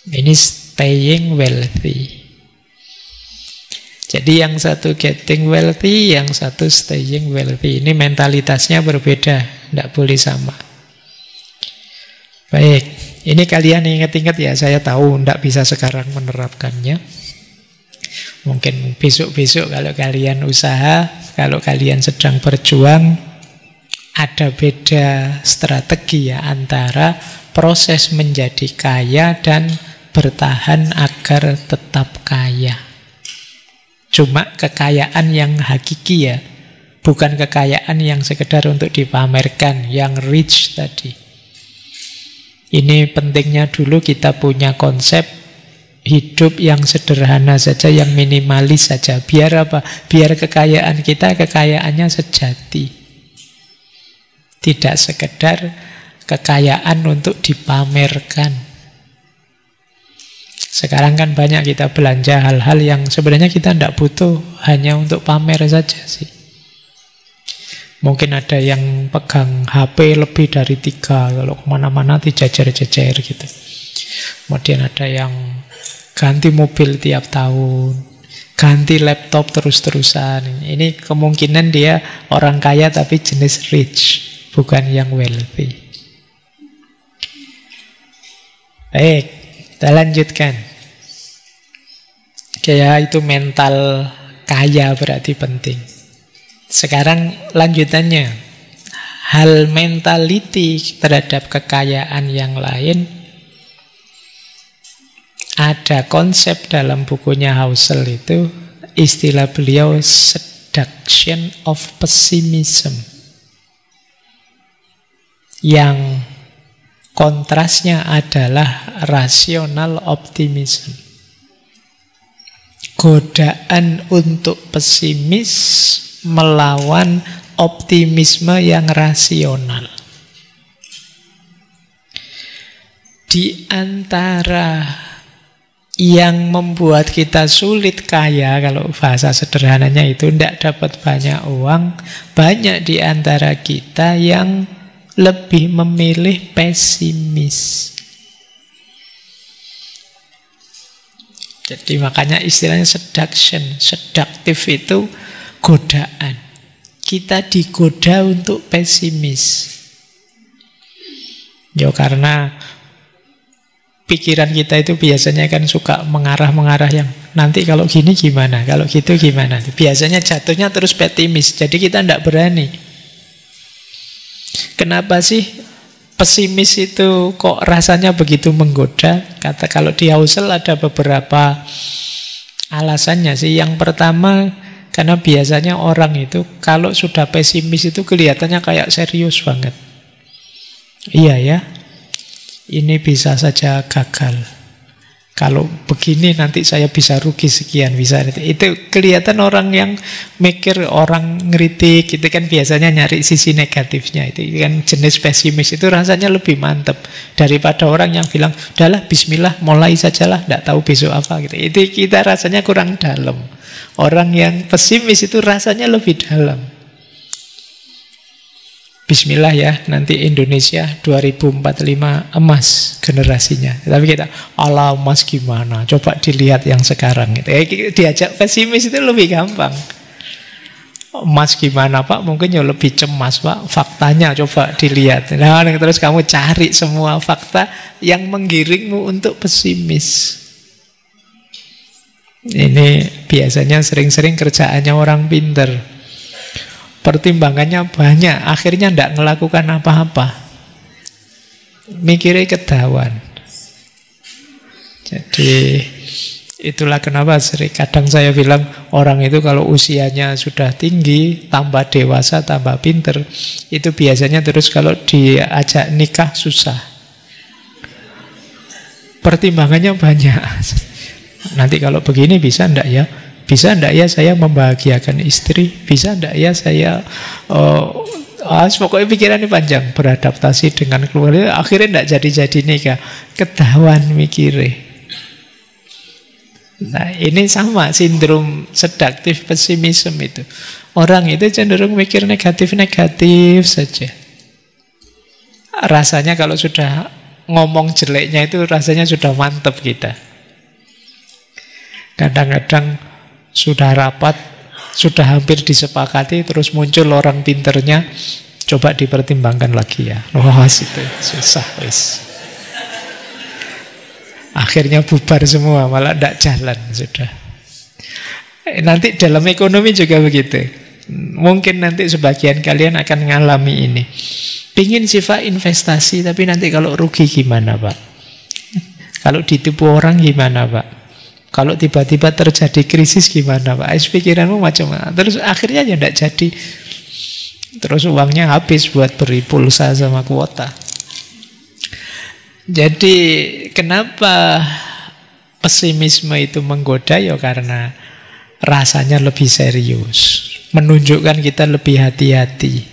Ini staying wealthy. Jadi yang satu getting wealthy, yang satu staying wealthy. Ini mentalitasnya berbeda, tidak boleh sama. Baik, ini kalian ingat-ingat ya, saya tahu tidak bisa sekarang menerapkannya. Mungkin besok-besok kalau kalian usaha, kalau kalian sedang berjuang, ada beda strategi ya antara proses menjadi kaya dan bertahan agar tetap kaya. Cuma kekayaan yang hakiki ya, bukan kekayaan yang sekedar untuk dipamerkan, yang rich tadi. Ini pentingnya dulu kita punya konsep hidup yang sederhana saja, yang minimalis saja. Biar apa? Biar kekayaan kita, kekayaannya sejati. Tidak sekedar kekayaan untuk dipamerkan. Sekarang kan banyak kita belanja hal-hal yang sebenarnya kita tidak butuh, hanya untuk pamer saja sih. Mungkin ada yang pegang HP lebih dari 3, kalau kemana-mana dijajar-jajar gitu. Kemudian ada yang ganti mobil tiap tahun, ganti laptop terus-terusan. Ini kemungkinan dia orang kaya tapi jenis rich, bukan yang wealthy. Baik, kita lanjutkan. Ya, itu mental kaya berarti penting. Sekarang lanjutannya, hal mentality terhadap kekayaan yang lain. Ada konsep dalam bukunya Housel itu, istilah beliau seduction of pessimism. Yang kontrasnya adalah rational optimism. Godaan untuk pesimis melawan optimisme yang rasional. Di antara yang membuat kita sulit kaya, kalau bahasa sederhananya itu tidak dapat banyak uang, banyak di antara kita yang lebih memilih pesimis. Jadi makanya istilahnya seduction. Seduktif itu godaan. Kita digoda untuk pesimis. Ya karena pikiran kita itu biasanya kan suka mengarah-mengarah yang nanti kalau gini gimana, kalau gitu gimana. Biasanya jatuhnya terus pesimis. Jadi kita tidak berani. Kenapa sih pesimis itu kok rasanya begitu menggoda? Kata kalau di Housel ada beberapa alasannya sih. Yang pertama, karena biasanya orang itu kalau sudah pesimis itu kelihatannya kayak serius banget. Iya ya, ini bisa saja gagal. Kalau begini nanti saya bisa rugi sekian, bisa itu kelihatan orang yang mikir, orang ngeritik itu kan biasanya nyari sisi negatifnya. Itu kan jenis pesimis itu rasanya lebih mantep daripada orang yang bilang, udahlah bismillah mulai sajalah, tidak tahu besok apa gitu. Itu kita rasanya kurang dalam. Orang yang pesimis itu rasanya lebih dalam. Bismillah ya, nanti Indonesia 2045 emas generasinya. Tapi kita, ala emas gimana? Coba dilihat yang sekarang. Diajak pesimis itu lebih gampang. Emas gimana Pak? Mungkin ya lebih cemas Pak. Faktanya coba dilihat. Nah, terus kamu cari semua fakta yang menggiringmu untuk pesimis. Ini biasanya sering-sering kerjaannya orang pinter. Pertimbangannya banyak, akhirnya tidak melakukan apa-apa. Mikirnya ketahuan. Jadi itulah kenapa kadang saya bilang orang itu kalau usianya sudah tinggi, tambah dewasa, tambah pinter, itu biasanya terus kalau diajak nikah susah. Pertimbangannya banyak. Nanti kalau begini bisa enggak ya? Bisa enggak ya saya membahagiakan istri? Bisa enggak ya saya pokoknya pikirannya panjang, beradaptasi dengan keluarga. Akhirnya enggak jadi-jadi nikah. Ketahuan mikirnya. Nah ini sama sindrom sedaktif pesimisme itu. Orang itu cenderung mikir negatif-negatif saja. Rasanya kalau sudah ngomong jeleknya itu rasanya sudah mantep kita. Kadang-kadang sudah rapat, sudah hampir disepakati, terus muncul orang pinternya, coba dipertimbangkan lagi ya. Wah, itu susah wis. Akhirnya bubar semua, malah tidak jalan sudah. Nanti dalam ekonomi juga begitu. Mungkin nanti sebagian kalian akan mengalami ini. Pingin sifat investasi, tapi nanti kalau rugi gimana Pak? Kalau ditipu orang gimana Pak? Kalau tiba-tiba terjadi krisis gimana Pak? Pikiranmu macam-macam. Terus akhirnya ya tidak jadi. Terus uangnya habis buat beri pulsa sama kuota. Jadi kenapa pesimisme itu menggoda? Ya karena rasanya lebih serius. Menunjukkan kita lebih hati-hati.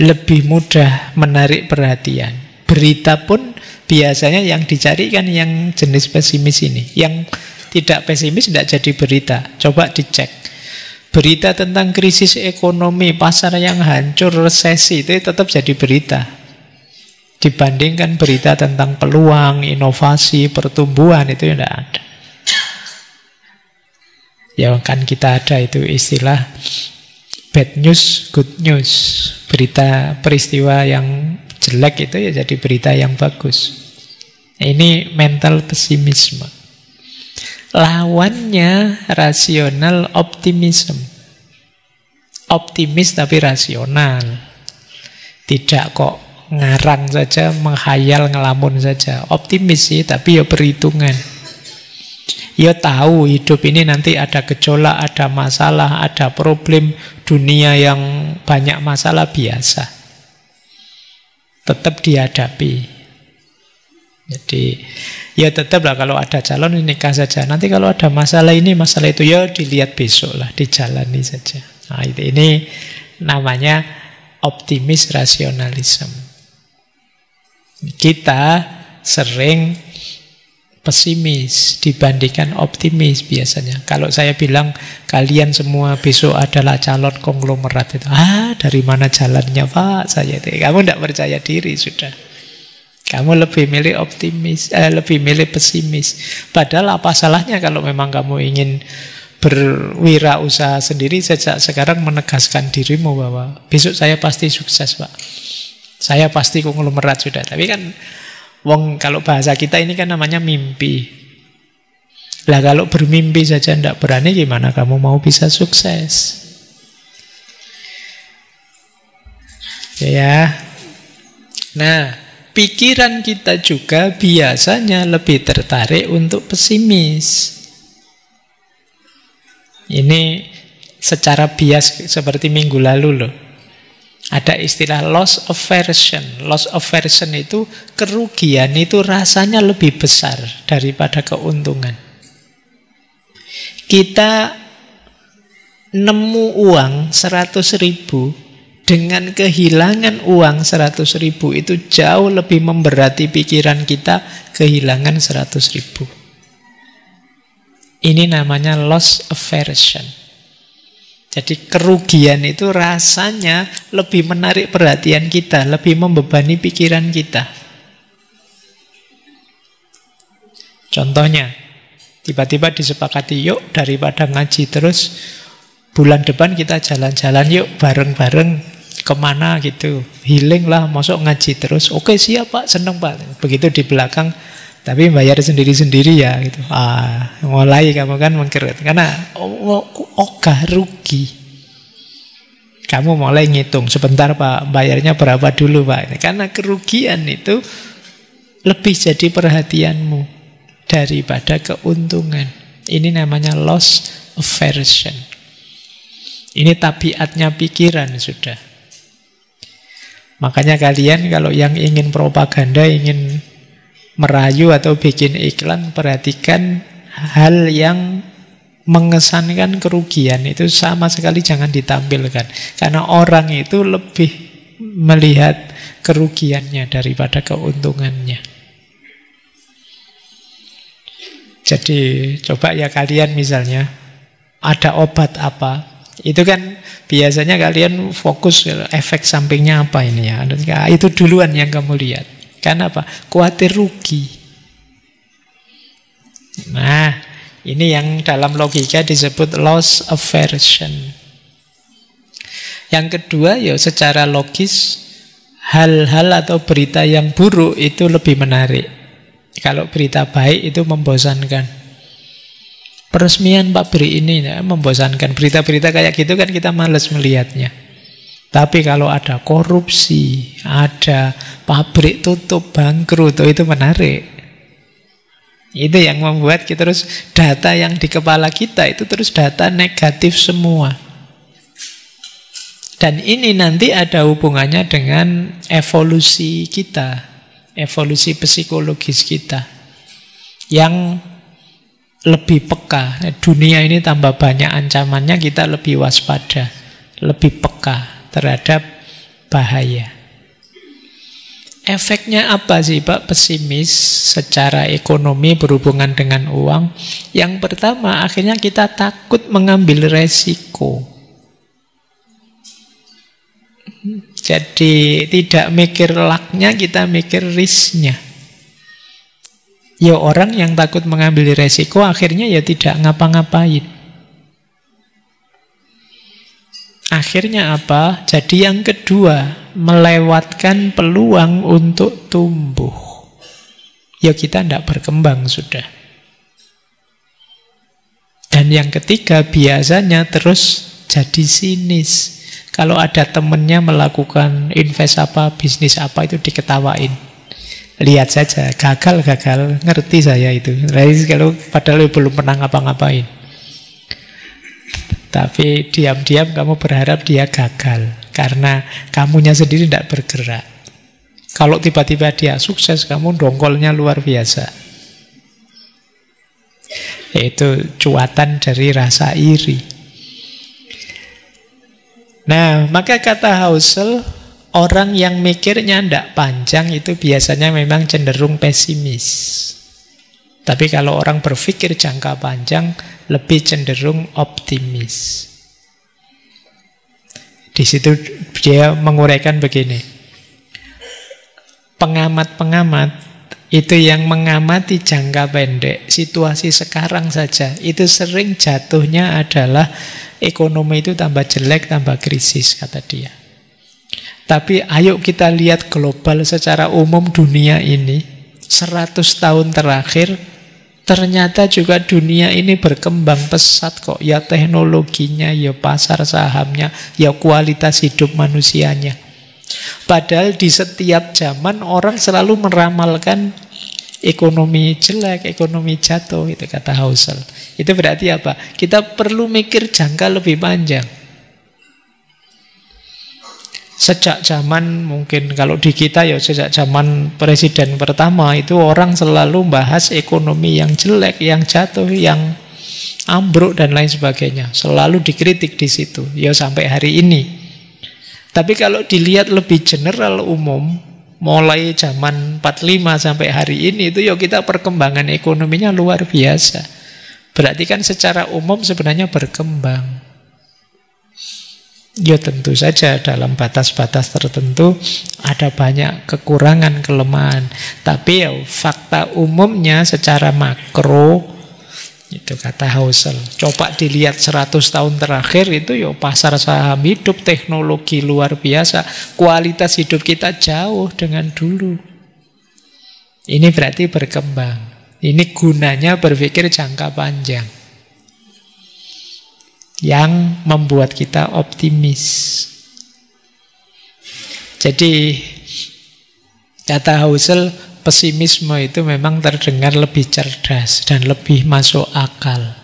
Lebih mudah menarik perhatian. Berita pun biasanya yang dicari kan yang jenis pesimis ini. Yang tidak pesimis tidak jadi berita. Coba dicek. Berita tentang krisis ekonomi, pasar yang hancur, resesi, itu tetap jadi berita. Dibandingkan berita tentang peluang, inovasi, pertumbuhan, itu tidak ada. Ya kan kita ada itu istilah bad news, good news. Berita peristiwa yang jelek itu ya jadi berita yang bagus. Ini mental pesimisme. Lawannya rasional optimism. Optimis tapi rasional. Tidak kok ngarang saja, menghayal, ngelamun saja. Optimis sih, tapi ya perhitungan. Ya tahu hidup ini nanti ada gejolak, ada masalah, ada problem, dunia yang banyak masalah biasa. Tetap dihadapi. Jadi ya tetaplah kalau ada calon nikah saja. Nanti kalau ada masalah ini, masalah itu ya dilihat besok lah, dijalani saja. Nah, ini namanya optimis rasionalisme. Kita sering pesimis dibandingkan optimis biasanya. Kalau saya bilang kalian semua besok adalah calon konglomerat itu, dari mana jalannya Pak? Saya itu, kamu tidak percaya diri sudah. Kamu lebih milih optimis, lebih milih pesimis. Padahal apa salahnya kalau memang kamu ingin berwirausaha sendiri sejak sekarang menegaskan dirimu bahwa besok saya pasti sukses Pak. Saya pasti konglomerat sudah. Tapi kan wong kalau bahasa kita ini kan namanya mimpi. Lah kalau bermimpi saja tidak berani, gimana kamu mau bisa sukses? Ya. Nah, pikiran kita juga biasanya lebih tertarik untuk pesimis. Ini secara bias seperti minggu lalu loh. Ada istilah loss aversion. Loss aversion itu kerugian itu rasanya lebih besar daripada keuntungan. Kita nemu uang 100.000 dengan kehilangan uang 100.000 itu jauh lebih memberati pikiran kita kehilangan 100.000. Ini namanya loss aversion. Jadi kerugian itu rasanya lebih menarik perhatian kita, lebih membebani pikiran kita. Contohnya, tiba-tiba disepakati, yuk daripada ngaji terus, bulan depan kita jalan-jalan yuk bareng-bareng kemana gitu. Healing lah, masuk ngaji terus. Oke siap Pak, seneng Pak. Begitu di belakang, tapi bayar sendiri-sendiri ya gitu. Mulai kamu kan mengkerut. Karena ogah rugi. Kamu mulai ngitung, sebentar Pak, bayarnya berapa dulu Pak. Karena kerugian itu lebih jadi perhatianmu daripada keuntungan. Ini namanya loss aversion. Ini tabiatnya pikiran sudah. Makanya kalian kalau yang ingin propaganda, ingin merayu atau bikin iklan, perhatikan hal yang mengesankan kerugian itu sama sekali jangan ditampilkan. Karena orang itu lebih melihat kerugiannya daripada keuntungannya. Jadi coba ya kalian misalnya ada obat apa, itu kan biasanya kalian fokus efek sampingnya apa ini ya. Itu duluan yang kamu lihat. Karena apa? Khawatir rugi. Nah, ini yang dalam logika disebut loss aversion. Yang kedua, ya secara logis, hal-hal atau berita yang buruk itu lebih menarik. Kalau berita baik itu membosankan. Peresmian pabrik ini ya, membosankan. Berita-berita kayak gitu kan kita malas melihatnya. Tapi kalau ada korupsi, ada pabrik tutup, bangkrut, itu menarik. Itu yang membuat kita terus data yang di kepala kita itu terus data negatif semua. Dan ini nanti ada hubungannya dengan evolusi kita, evolusi psikologis kita. Yang lebih peka, dunia ini tambah banyak ancamannya, kita lebih waspada, lebih peka terhadap bahaya. Efeknya apa sih Pak pesimis secara ekonomi berhubungan dengan uang? Yang pertama, akhirnya kita takut mengambil resiko. Jadi tidak mikir luck-nya, kita mikir risk-nya. Ya orang yang takut mengambil resiko akhirnya ya tidak ngapa-ngapain. Akhirnya apa? Jadi yang kedua, melewatkan peluang untuk tumbuh. Ya kita tidak berkembang sudah. Dan yang ketiga, biasanya terus jadi sinis. Kalau ada temennya melakukan invest apa, bisnis apa, itu diketawain. Lihat saja, gagal, ngerti saya itu. Kalau padahal belum pernah ngapa-ngapain. Tapi diam-diam kamu berharap dia gagal karena kamunya sendiri tidak bergerak. Kalau tiba-tiba dia sukses, kamu dongkolnya luar biasa. Itu cuatan dari rasa iri. Nah, maka kata Housel, orang yang mikirnya tidak panjang itu biasanya memang cenderung pesimis. Tapi kalau orang berpikir jangka panjang, lebih cenderung optimis. Di situ dia menguraikan begini. Pengamat-pengamat itu yang mengamati jangka pendek, situasi sekarang saja, itu sering jatuhnya adalah ekonomi itu tambah jelek, tambah krisis, kata dia. Tapi ayo kita lihat global secara umum dunia ini, 100 tahun terakhir, ternyata juga dunia ini berkembang pesat kok. Ya teknologinya, ya pasar sahamnya, ya kualitas hidup manusianya. Padahal di setiap zaman orang selalu meramalkan ekonomi jelek, ekonomi jatuh, itu kata Housel. Itu berarti apa? Kita perlu mikir jangka lebih panjang. Sejak zaman, mungkin kalau di kita ya sejak zaman presiden pertama itu orang selalu bahas ekonomi yang jelek, yang jatuh, yang ambruk dan lain sebagainya. Selalu dikritik di situ. Ya sampai hari ini. Tapi kalau dilihat lebih general umum, mulai zaman 45 sampai hari ini itu ya kita perkembangan ekonominya luar biasa. Berarti kan secara umum sebenarnya berkembang. Ya tentu saja dalam batas-batas tertentu ada banyak kekurangan, kelemahan. Tapi ya fakta umumnya secara makro, itu kata Housel, coba dilihat 100 tahun terakhir itu ya pasar saham hidup, teknologi luar biasa, kualitas hidup kita jauh dengan dulu. Ini berarti berkembang. Ini gunanya berpikir jangka panjang yang membuat kita optimis. Jadi kata Housel, pesimisme itu memang terdengar lebih cerdas dan lebih masuk akal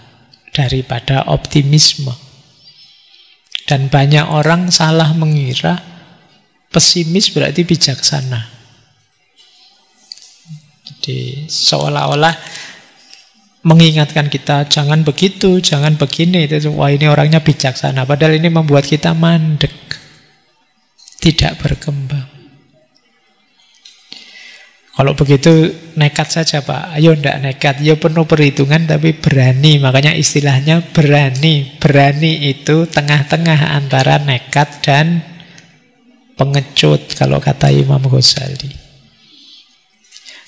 daripada optimisme. Dan banyak orang salah mengira pesimis berarti bijaksana. Jadi seolah-olah mengingatkan kita, jangan begitu, jangan begini. Wah, ini orangnya bijaksana. Padahal ini membuat kita mandek, tidak berkembang. Kalau begitu nekat saja Pak. Ayo ndak nekat, ya penuh perhitungan tapi berani. Makanya istilahnya berani. Berani itu tengah-tengah antara nekat dan pengecut, kalau kata Imam Ghazali.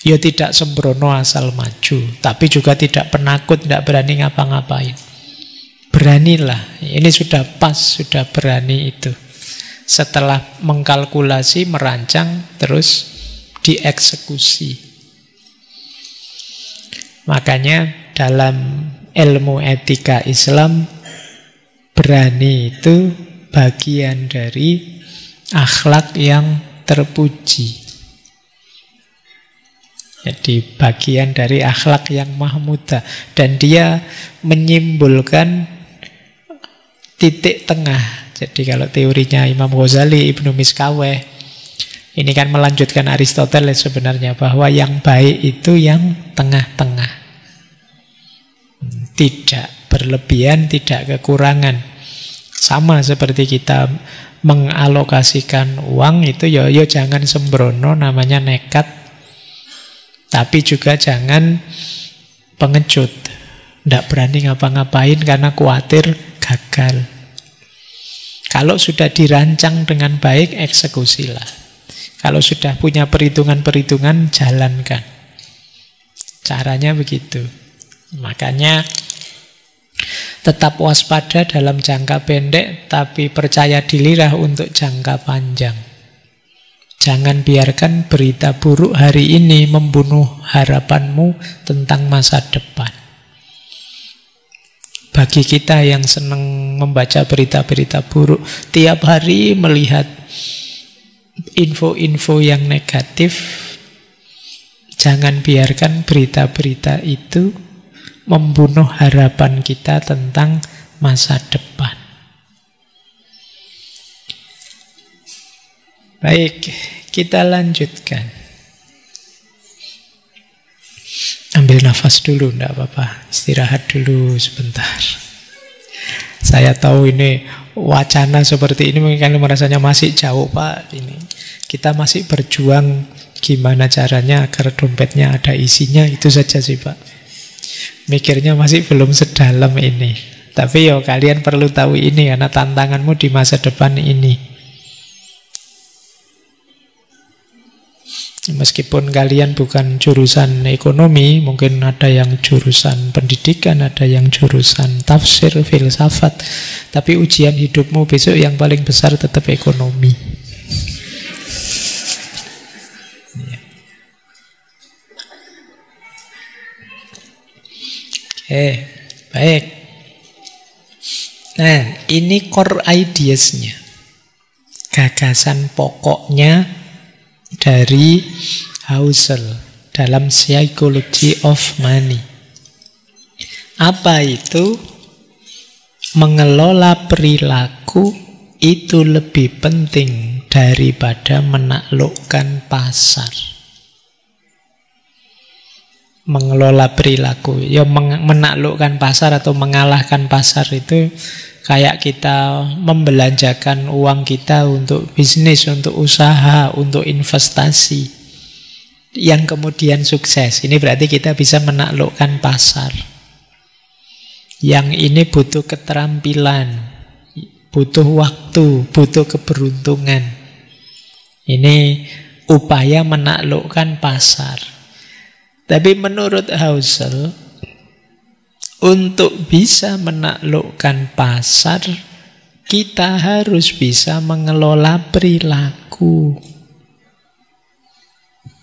Ya tidak sembrono asal maju, tapi juga tidak penakut, tidak berani ngapa-ngapain. Beranilah, ini sudah pas, sudah berani itu. Setelah mengkalkulasi, merancang, terus dieksekusi. Makanya dalam ilmu etika Islam, berani itu bagian dari akhlak yang terpuji. Jadi bagian dari akhlak yang mahmudah. Dan dia menyimbolkan titik tengah. Jadi kalau teorinya Imam Ghazali, Ibnu Miskaweh, ini kan melanjutkan Aristoteles sebenarnya, bahwa yang baik itu yang tengah-tengah. Tidak berlebihan, tidak kekurangan. Sama seperti kita mengalokasikan uang itu, ya jangan sembrono, namanya nekat. Tapi juga jangan pengecut. Tidak berani ngapa-ngapain karena khawatir gagal. Kalau sudah dirancang dengan baik, eksekusilah. Kalau sudah punya perhitungan-perhitungan, jalankan. Caranya begitu. Makanya tetap waspada dalam jangka pendek, tapi percaya dirilah untuk jangka panjang. Jangan biarkan berita buruk hari ini membunuh harapanmu tentang masa depan. Bagi kita yang senang membaca berita-berita buruk, tiap hari melihat info-info yang negatif, jangan biarkan berita-berita itu membunuh harapan kita tentang masa depan. Baik, kita lanjutkan. Ambil nafas dulu, enggak apa-apa. Istirahat dulu sebentar. Saya tahu ini wacana seperti ini mungkin kalian merasanya masih jauh Pak. Ini kita masih berjuang gimana caranya agar dompetnya ada isinya, itu saja sih Pak. Mikirnya masih belum sedalam ini. Tapi yo kalian perlu tahu ini karena tantanganmu di masa depan ini. Meskipun kalian bukan jurusan ekonomi, mungkin ada yang jurusan pendidikan, ada yang jurusan tafsir, filsafat, tapi ujian hidupmu besok yang paling besar tetap ekonomi. Oke, baik. Nah, ini core ideas-nya, gagasan pokoknya dari Housel dalam Psychology of Money. Apa itu? Mengelola perilaku itu lebih penting daripada menaklukkan pasar. Mengelola perilaku, ya menaklukkan pasar atau mengalahkan pasar itu kayak kita membelanjakan uang kita untuk bisnis, untuk usaha, untuk investasi yang kemudian sukses. Ini berarti kita bisa menaklukkan pasar. Yang ini butuh keterampilan, butuh waktu, butuh keberuntungan. Ini upaya menaklukkan pasar. Tapi menurut Husserl, untuk bisa menaklukkan pasar, kita harus bisa mengelola perilaku.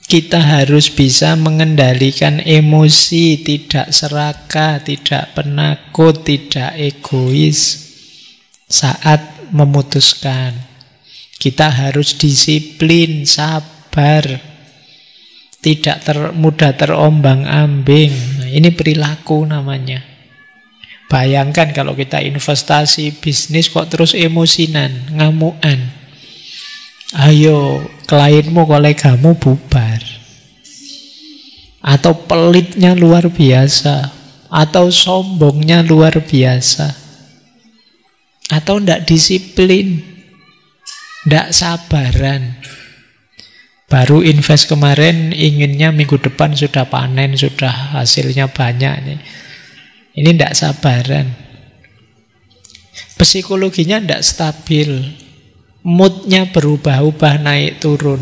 Kita harus bisa mengendalikan emosi, tidak serakah, tidak penakut, tidak egois saat memutuskan. Kita harus disiplin, sabar, tidak mudah terombang-ambing. Nah, ini perilaku namanya. Bayangkan kalau kita investasi, bisnis kok terus emosinan, ngamuan. Ayo, klienmu, kolegamu bubar. Atau pelitnya luar biasa. Atau sombongnya luar biasa. Atau tidak disiplin. Tidak sabaran. Baru invest kemarin, inginnya minggu depan sudah panen, sudah hasilnya banyak. Ini tidak sabaran. Psikologinya tidak stabil. Moodnya berubah-ubah, naik turun.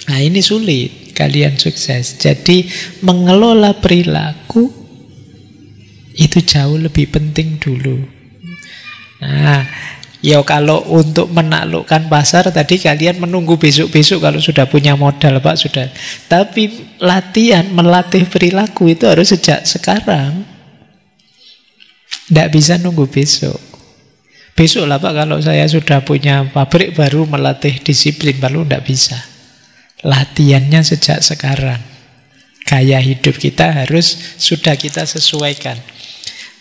Nah, ini sulit kalian sukses. Jadi mengelola perilaku itu jauh lebih penting dulu. Nah, ya kalau untuk menaklukkan pasar tadi kalian menunggu besok-besok kalau sudah punya modal, Pak, sudah. Tapi latihan, melatih perilaku itu harus sejak sekarang. Tidak bisa nunggu besok. Besok lah, Pak, kalau saya sudah punya pabrik baru melatih disiplin, baru tidak bisa. Latihannya sejak sekarang. Gaya hidup kita harus sudah kita sesuaikan.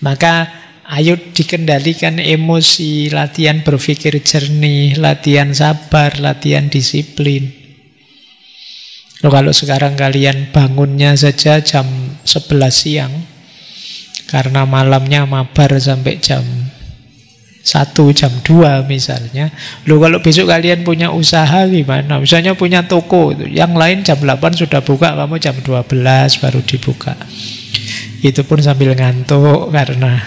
Maka ayo dikendalikan emosi, latihan berpikir jernih, latihan sabar, latihan disiplin. Kalau sekarang kalian bangunnya saja jam 11 siang, karena malamnya mabar sampai jam 1, jam 2 misalnya. Kalau besok kalian punya usaha gimana? Misalnya punya toko, yang lain jam 8 sudah buka, kamu jam 12 baru dibuka. Itu pun sambil ngantuk karena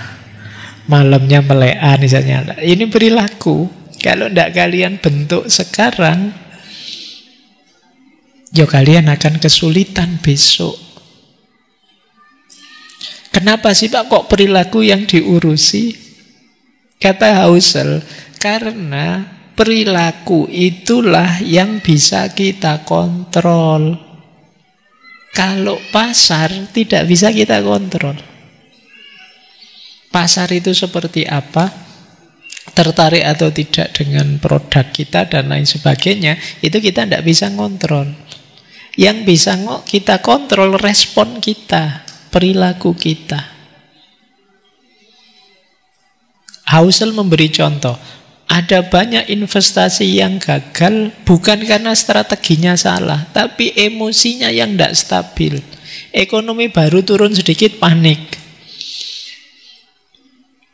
malamnya melean misalnya. Ini perilaku. Kalau tidak kalian bentuk sekarang, ya kalian akan kesulitan besok. Kenapa sih, Pak, kok perilaku yang diurusi? Kata Husserl, karena perilaku itulah yang bisa kita kontrol. Kalau pasar tidak bisa kita kontrol. Pasar itu seperti apa, tertarik atau tidak dengan produk kita dan lain sebagainya, itu kita tidak bisa kontrol. Yang bisa kita kontrol respon kita, perilaku kita. Husserl memberi contoh, ada banyak investasi yang gagal bukan karena strateginya salah, tapi emosinya yang tidak stabil. Ekonomi baru turun sedikit panik.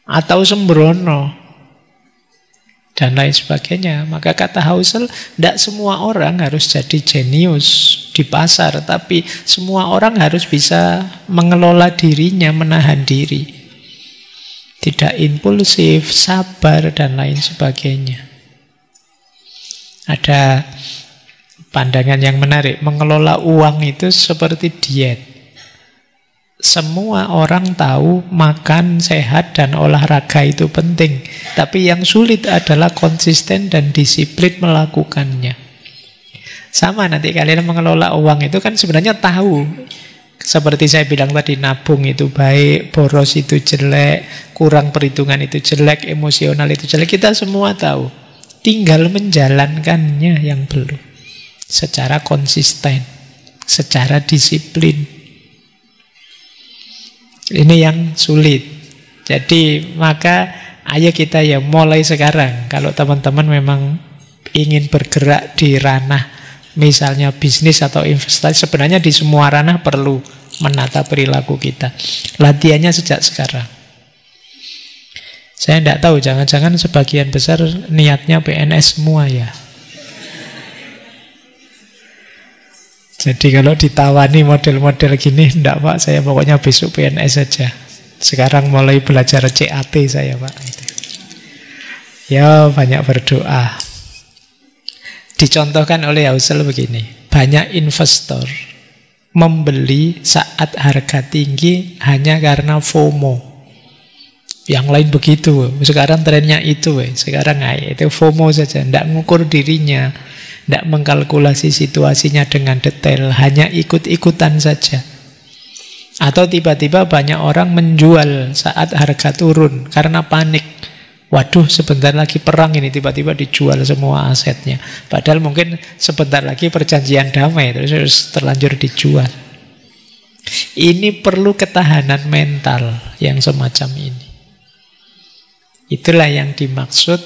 Atau sembrono. Dan lain sebagainya. Maka kata Husserl, tidak semua orang harus jadi jenius di pasar, tapi semua orang harus bisa mengelola dirinya, menahan diri. Tidak impulsif, sabar, dan lain sebagainya. Ada pandangan yang menarik. Mengelola uang itu seperti diet. Semua orang tahu makan sehat dan olahraga itu penting. Tapi yang sulit adalah konsisten dan disiplin melakukannya. Sama nanti kalian mengelola uang itu kan sebenarnya tahu. Seperti saya bilang tadi, nabung itu baik, boros itu jelek, kurang perhitungan itu jelek, emosional itu jelek. Kita semua tahu. Tinggal menjalankannya yang belum. Secara konsisten, secara disiplin. Ini yang sulit. Jadi maka ayo kita ya mulai sekarang. Kalau teman-teman memang ingin bergerak di ranah misalnya bisnis atau investasi, sebenarnya di semua ranah perlu menata perilaku kita. Latihannya sejak sekarang. Saya tidak tahu, jangan-jangan sebagian besar niatnya PNS semua ya. Jadi kalau ditawani model-model gini, enggak Pak, saya pokoknya besok PNS saja. Sekarang mulai belajar CAT saya Pak. Ya banyak berdoa. Dicontohkan oleh Husserl begini, banyak investor membeli saat harga tinggi hanya karena FOMO. Yang lain begitu, sekarang trennya itu, sekarang itu FOMO saja, tidak mengukur dirinya, tidak mengkalkulasi situasinya dengan detail, hanya ikut-ikutan saja. Atau tiba-tiba banyak orang menjual saat harga turun karena panik. Waduh, sebentar lagi perang ini, tiba-tiba dijual semua asetnya. Padahal mungkin sebentar lagi perjanjian damai, terus terlanjur dijual. Ini perlu ketahanan mental yang semacam ini. Itulah yang dimaksud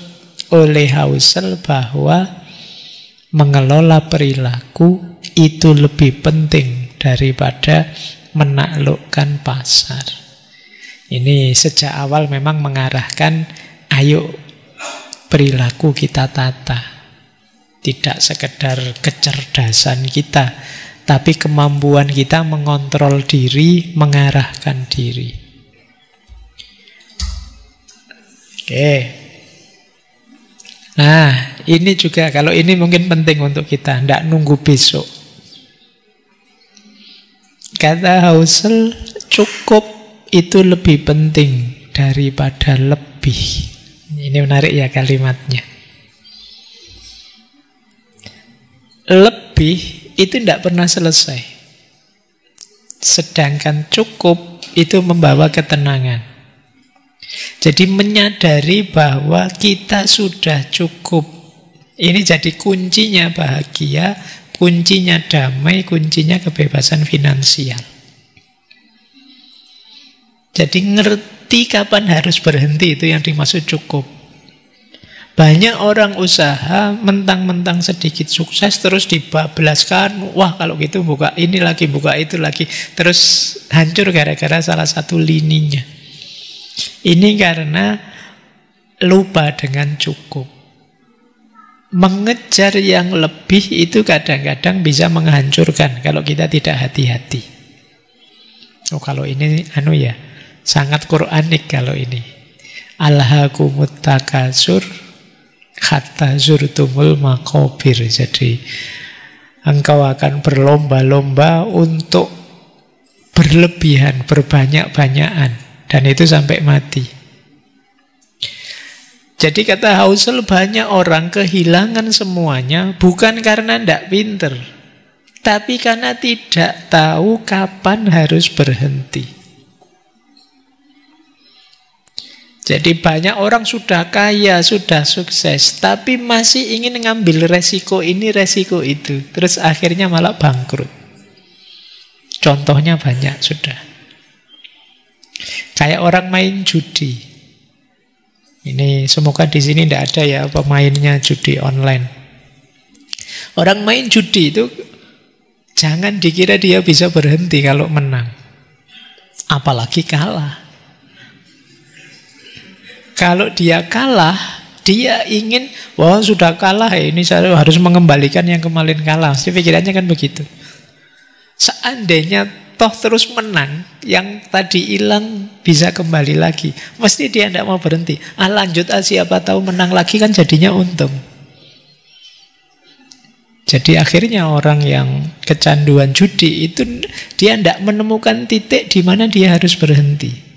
oleh Husserl bahwa mengelola perilaku itu lebih penting daripada menaklukkan pasar. Ini sejak awal memang mengarahkan, ayo perilaku kita tata. Tidak sekedar kecerdasan kita, tapi kemampuan kita mengontrol diri, mengarahkan diri. Oke. Nah, ini juga, kalau ini mungkin penting untuk kita, tidak nunggu besok. Kata Husserl, cukup itu lebih penting daripada lebih. Ini menarik ya kalimatnya. Lebih itu tidak pernah selesai. Sedangkan cukup itu membawa ketenangan. Jadi menyadari bahwa kita sudah cukup. Ini jadi kuncinya bahagia, kuncinya damai, kuncinya kebebasan finansial. Jadi ngerti kapan harus berhenti, itu yang dimaksud cukup. Banyak orang usaha mentang-mentang sedikit sukses terus dibablaskan. Wah kalau gitu buka ini lagi, buka itu lagi. Terus hancur gara-gara salah satu lininya. Ini karena lupa dengan cukup. Mengejar yang lebih itu kadang-kadang bisa menghancurkan kalau kita tidak hati-hati. Oh kalau ini sangat Quranik kalau ini. Alhaakumut takasur hatta zurtumul maqabir. Jadi engkau akan berlomba-lomba untuk berlebihan, berbanyak-banyakan. Dan itu sampai mati. Jadi kata Husserl, banyak orang kehilangan semuanya bukan karena tidak pinter, tapi karena tidak tahu kapan harus berhenti. Jadi banyak orang sudah kaya, sudah sukses, tapi masih ingin ngambil resiko ini, resiko itu. Terus akhirnya malah bangkrut. Contohnya banyak sudah. Kayak orang main judi. Ini semoga di sini tidak ada ya pemainnya judi online. Orang main judi itu jangan dikira dia bisa berhenti kalau menang. Apalagi kalah. Kalau dia kalah, dia ingin, wah sudah kalah, ini saya harus mengembalikan yang kemarin kalah. Pasti pikirannya kan begitu. Seandainya toh terus menang, yang tadi hilang bisa kembali lagi. Mesti dia tidak mau berhenti. Lanjut siapa tahu menang lagi kan jadinya untung. Jadi akhirnya orang yang kecanduan judi itu dia tidak menemukan titik di mana dia harus berhenti.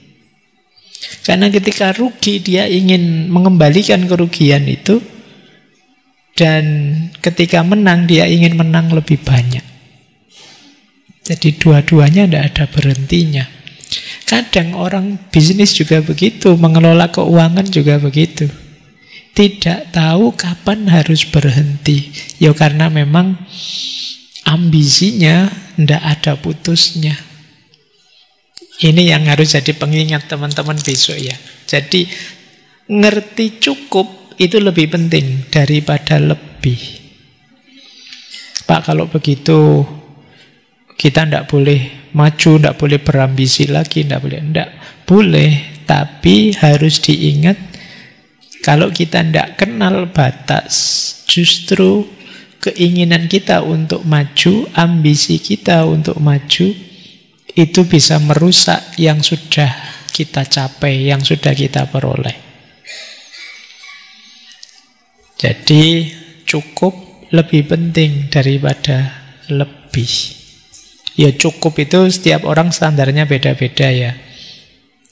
Karena ketika rugi dia ingin mengembalikan kerugian itu, dan ketika menang dia ingin menang lebih banyak. Jadi dua-duanya tidak ada berhentinya. Kadang orang bisnis juga begitu, mengelola keuangan juga begitu. Tidak tahu kapan harus berhenti. Ya karena memang ambisinya tidak ada putusnya. Ini yang harus jadi pengingat teman-teman besok ya. Jadi ngerti cukup itu lebih penting daripada lebih. lebih. Pak, kalau begitu kita tidak boleh maju, tidak boleh berambisi lagi, tidak boleh. Tidak boleh, tapi harus diingat, kalau kita tidak kenal batas, justru keinginan kita untuk maju, ambisi kita untuk maju, itu bisa merusak yang sudah kita capai, yang sudah kita peroleh. Jadi cukup lebih penting daripada lebih. Ya cukup itu setiap orang standarnya beda-beda ya.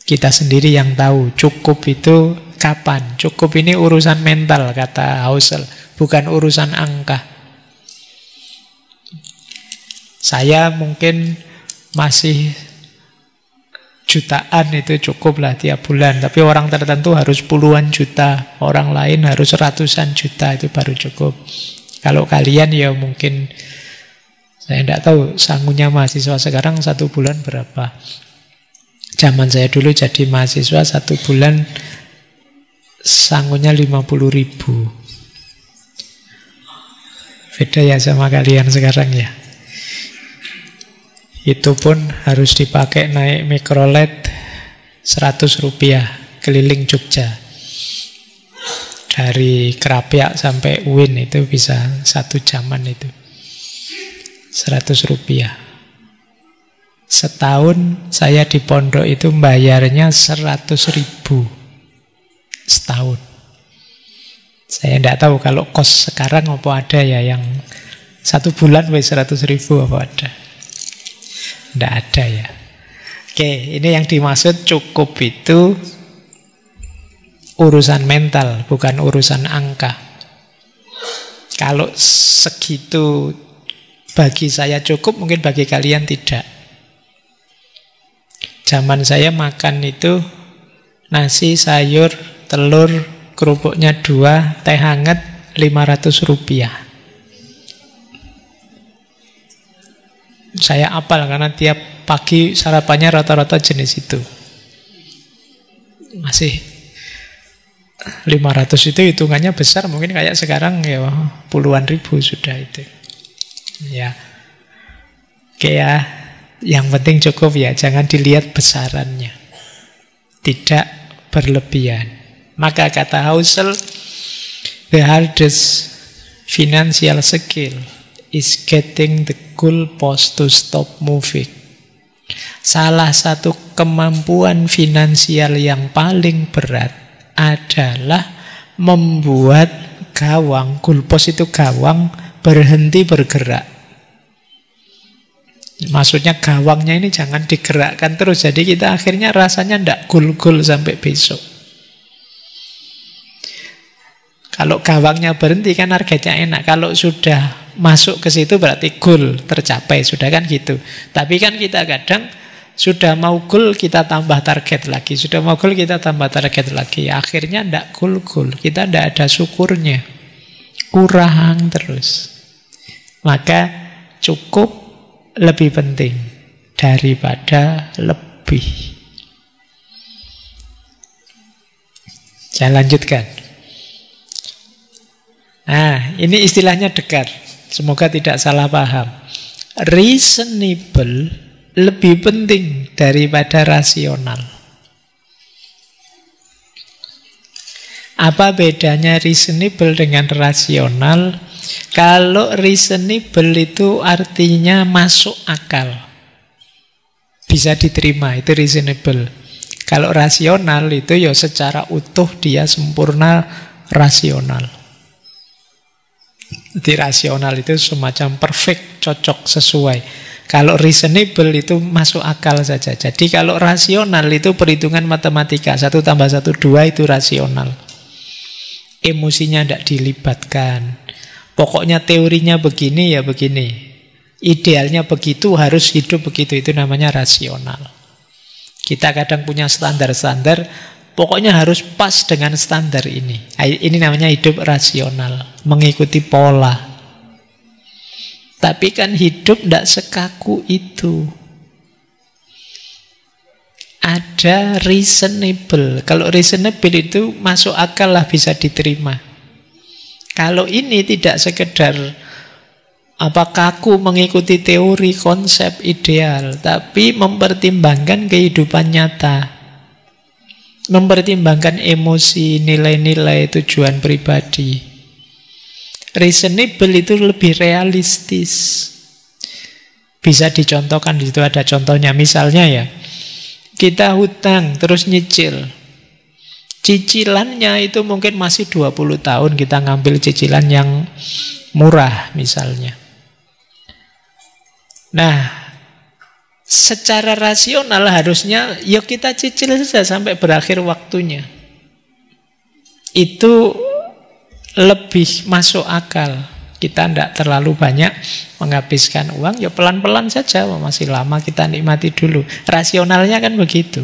Kita sendiri yang tahu cukup itu kapan. Cukup ini urusan mental kata Husserl, bukan urusan angka. Saya mungkin masih jutaan itu cukup lah tiap bulan. Tapi orang tertentu harus puluhan juta, orang lain harus ratusan juta, itu baru cukup. Kalau kalian ya mungkin, saya tidak tahu sangunya mahasiswa sekarang 1 bulan berapa. Zaman saya dulu jadi mahasiswa 1 bulan sangunya 50.000. Beda ya sama kalian sekarang ya. Itu pun harus dipakai naik mikrolet 100 rupiah keliling Jogja. Dari Krapyak sampai UIN itu bisa 1 jaman itu. 100 rupiah. Setahun saya di pondok itu bayarnya 100.000 setahun. Saya tidak tahu kalau kos sekarang apa ada ya yang 1 bulan 100.000 apa ada. Tidak ada ya. Oke, ini yang dimaksud cukup itu urusan mental, bukan urusan angka. Kalau segitu bagi saya cukup, mungkin bagi kalian tidak. Zaman saya makan itu nasi, sayur, telur, kerupuknya 2, teh hangat 500 rupiah. Saya apal karena tiap pagi sarapannya rata-rata jenis itu. Masih 500 itu hitungannya besar, mungkin kayak sekarang ya puluhan ribu sudah itu. Ya. Oke ya, yang penting cukup ya, jangan dilihat besarannya. Tidak berlebihan. Maka kata Husserl, the hardest financial skill is getting the goalpost to stop moving. Salah satu kemampuan finansial yang paling berat adalah membuat gawang, goalpost itu gawang, berhenti bergerak. Maksudnya gawangnya ini jangan digerakkan terus, jadi kita akhirnya rasanya tidak gol-gol sampai besok. Kalau gawangnya berhenti kan targetnya enak. Kalau sudah masuk ke situ berarti goal tercapai, sudah kan gitu. Tapi kan kita kadang sudah mau goal kita tambah target lagi, sudah mau goal kita tambah target lagi. Akhirnya tidak goal-goal, kita tidak ada syukurnya, kurang terus. Maka cukup lebih penting daripada lebih. Saya lanjutkan. Nah, ini istilahnya dekat. Semoga tidak salah paham. Reasonable lebih penting daripada rasional. Apa bedanya reasonable dengan rasional? Kalau reasonable itu artinya masuk akal, bisa diterima, itu reasonable. Kalau rasional itu ya secara utuh dia sempurna rasional. Jadi rasional itu semacam perfect, cocok, sesuai. Kalau reasonable itu masuk akal saja. Jadi kalau rasional itu perhitungan matematika, 1 + 1 2 itu rasional. Emosinya tidak dilibatkan. Pokoknya teorinya begini ya begini. Idealnya begitu, harus hidup begitu, itu namanya rasional. Kita kadang punya standar-standar, pokoknya harus pas dengan standar ini. Ini namanya hidup rasional, mengikuti pola. Tapi kan hidup tidak sekaku itu. Ada reasonable. Kalau reasonable itu masuk akal lah, bisa diterima. Kalau ini tidak sekedar kaku mengikuti teori, konsep, ideal, tapi mempertimbangkan kehidupan nyata, mempertimbangkan emosi, nilai-nilai, tujuan pribadi. Reasonable itu lebih realistis. Bisa dicontohkan, di situ ada contohnya. Misalnya ya, kita hutang terus nyicil. Cicilannya itu mungkin masih 20 tahun kita ngambil cicilan yang murah misalnya. Nah, secara rasional harusnya ya kita cicil saja sampai berakhir waktunya. Itu lebih masuk akal. Kita tidak terlalu banyak menghabiskan uang, ya pelan-pelan saja, masih lama kita nikmati dulu. Rasionalnya kan begitu.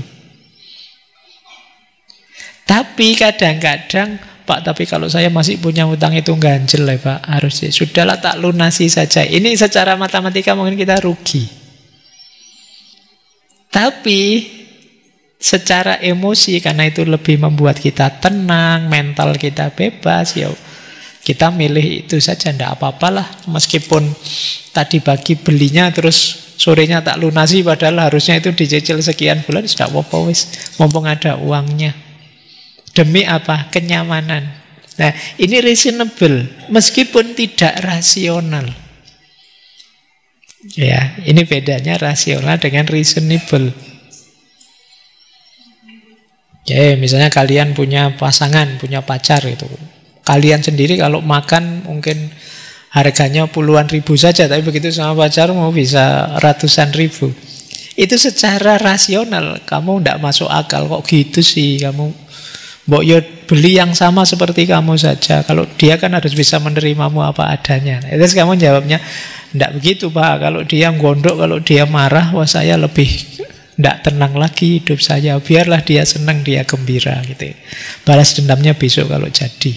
Tapi kadang-kadang, Pak, tapi kalau saya masih punya hutang itu ganjel ya Pak, harusnya sudahlah tak lunasi saja. Ini secara matematika mungkin kita rugi. Tapi secara emosi, karena itu lebih membuat kita tenang, mental kita bebas, ya kita milih itu saja, tidak apa-apalah. Meskipun tadi pagi belinya terus sorenya tak lunasi, padahal harusnya itu dicicil sekian bulan, sudah apa-apa wis, mumpung ada uangnya. Demi apa? Kenyamanan. Nah, ini reasonable, meskipun tidak rasional. Ya, ini bedanya rasional dengan reasonable. Ya, misalnya kalian punya pasangan, punya pacar itu. Kalian sendiri kalau makan mungkin harganya puluhan ribu saja, tapi begitu sama pacar mau bisa ratusan ribu. Itu secara rasional, kamu tidak masuk akal, kok gitu sih kamu. Mbok yo beli yang sama seperti kamu saja. Kalau dia kan harus bisa menerimamu apa adanya. Terus kamu jawabnya, tidak begitu Pak. Kalau dia gondok, kalau dia marah, wah saya lebih tidak tenang lagi hidup saya. Biarlah dia senang, dia gembira gitu. Balas dendamnya besok kalau jadi.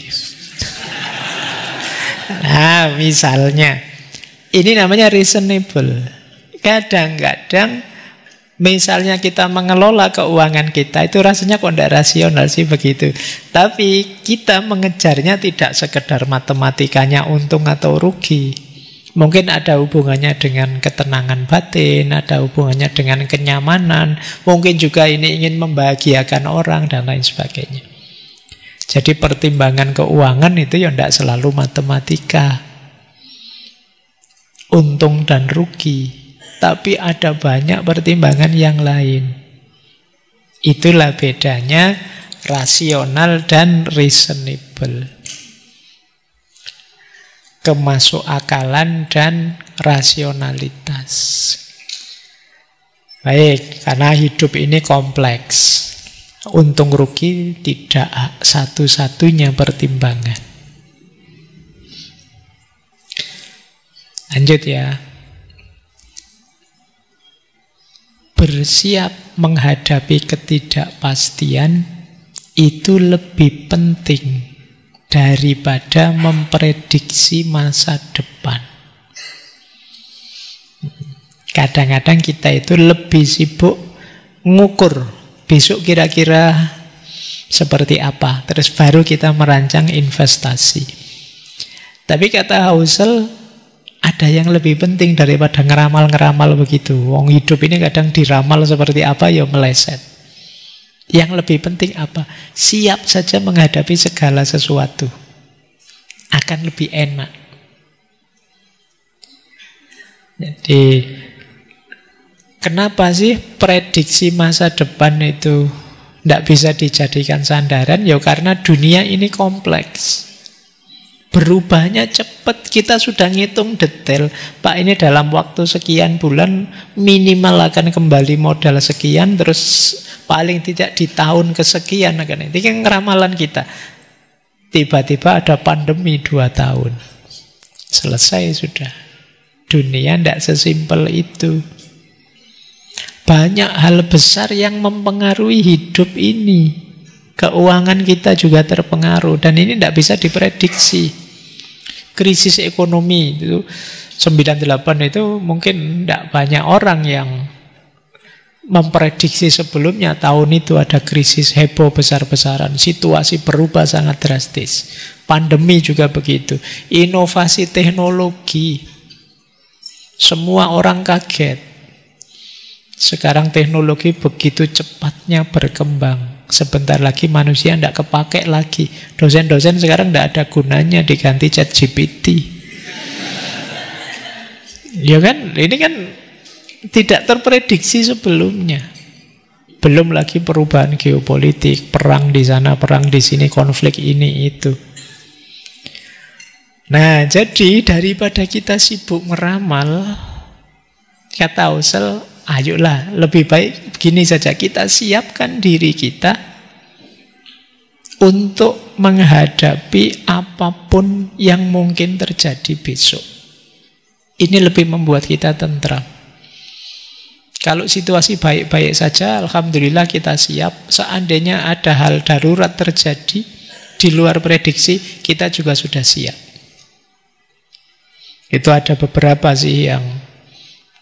Nah, misalnya ini namanya reasonable. Kadang-kadang misalnya kita mengelola keuangan kita, itu rasanya kok tidak rasional sih begitu. Tapi kita mengejarnya tidak sekedar matematikanya untung atau rugi. Mungkin ada hubungannya dengan ketenangan batin, ada hubungannya dengan kenyamanan. Mungkin juga ini ingin membahagiakan orang dan lain sebagainya. Jadi pertimbangan keuangan itu ya tidak selalu matematika. Untung dan rugi. Tapi ada banyak pertimbangan yang lain. Itulah bedanya rasional dan reasonable. Kemasukakalan dan rasionalitas. Baik, karena hidup ini kompleks. Untung rugi tidak satu-satunya pertimbangan. Lanjut ya. Bersiap menghadapi ketidakpastian itu lebih penting daripada memprediksi masa depan. Kadang-kadang kita itu lebih sibuk ngukur besok kira-kira seperti apa, terus baru kita merancang investasi. Tapi kata Housel, ada yang lebih penting daripada ngeramal-ngeramal begitu. Wong hidup ini kadang diramal seperti apa ya meleset. Yang lebih penting apa? Siap saja menghadapi segala sesuatu. Akan lebih enak. Jadi kenapa sih prediksi masa depan itu tidak bisa dijadikan sandaran? Ya karena dunia ini kompleks. Berubahnya cepat, kita sudah ngitung detail. Pak, ini dalam waktu sekian bulan minimal akan kembali modal sekian, terus paling tidak di tahun kesekian akan. Ini kan ramalan kita. Tiba-tiba ada pandemi 2 tahun. Selesai sudah. Dunia tidak sesimpel itu. Banyak hal besar yang mempengaruhi hidup ini. Keuangan kita juga terpengaruh. Dan ini tidak bisa diprediksi. Krisis ekonomi itu 98 itu mungkin tidak banyak orang yang memprediksi sebelumnya tahun itu ada krisis heboh besar-besaran, situasi berubah sangat drastis. Pandemi juga begitu. Inovasi teknologi, semua orang kaget. Sekarang teknologi begitu cepatnya berkembang. Sebentar lagi manusia tidak kepake lagi. Dosen-dosen sekarang tidak ada gunanya, diganti ChatGPT. Ya kan, ini kan tidak terprediksi sebelumnya. Belum lagi perubahan geopolitik, perang di sana, perang di sini, konflik ini itu. Nah, jadi daripada kita sibuk meramal, kata Husserl, ayolah lebih baik begini saja, kita siapkan diri kita untuk menghadapi apapun yang mungkin terjadi besok. Ini lebih membuat kita tentram. Kalau situasi baik-baik saja, alhamdulillah kita siap. Seandainya ada hal darurat terjadi di luar prediksi, kita juga sudah siap. Itu ada beberapa sih yang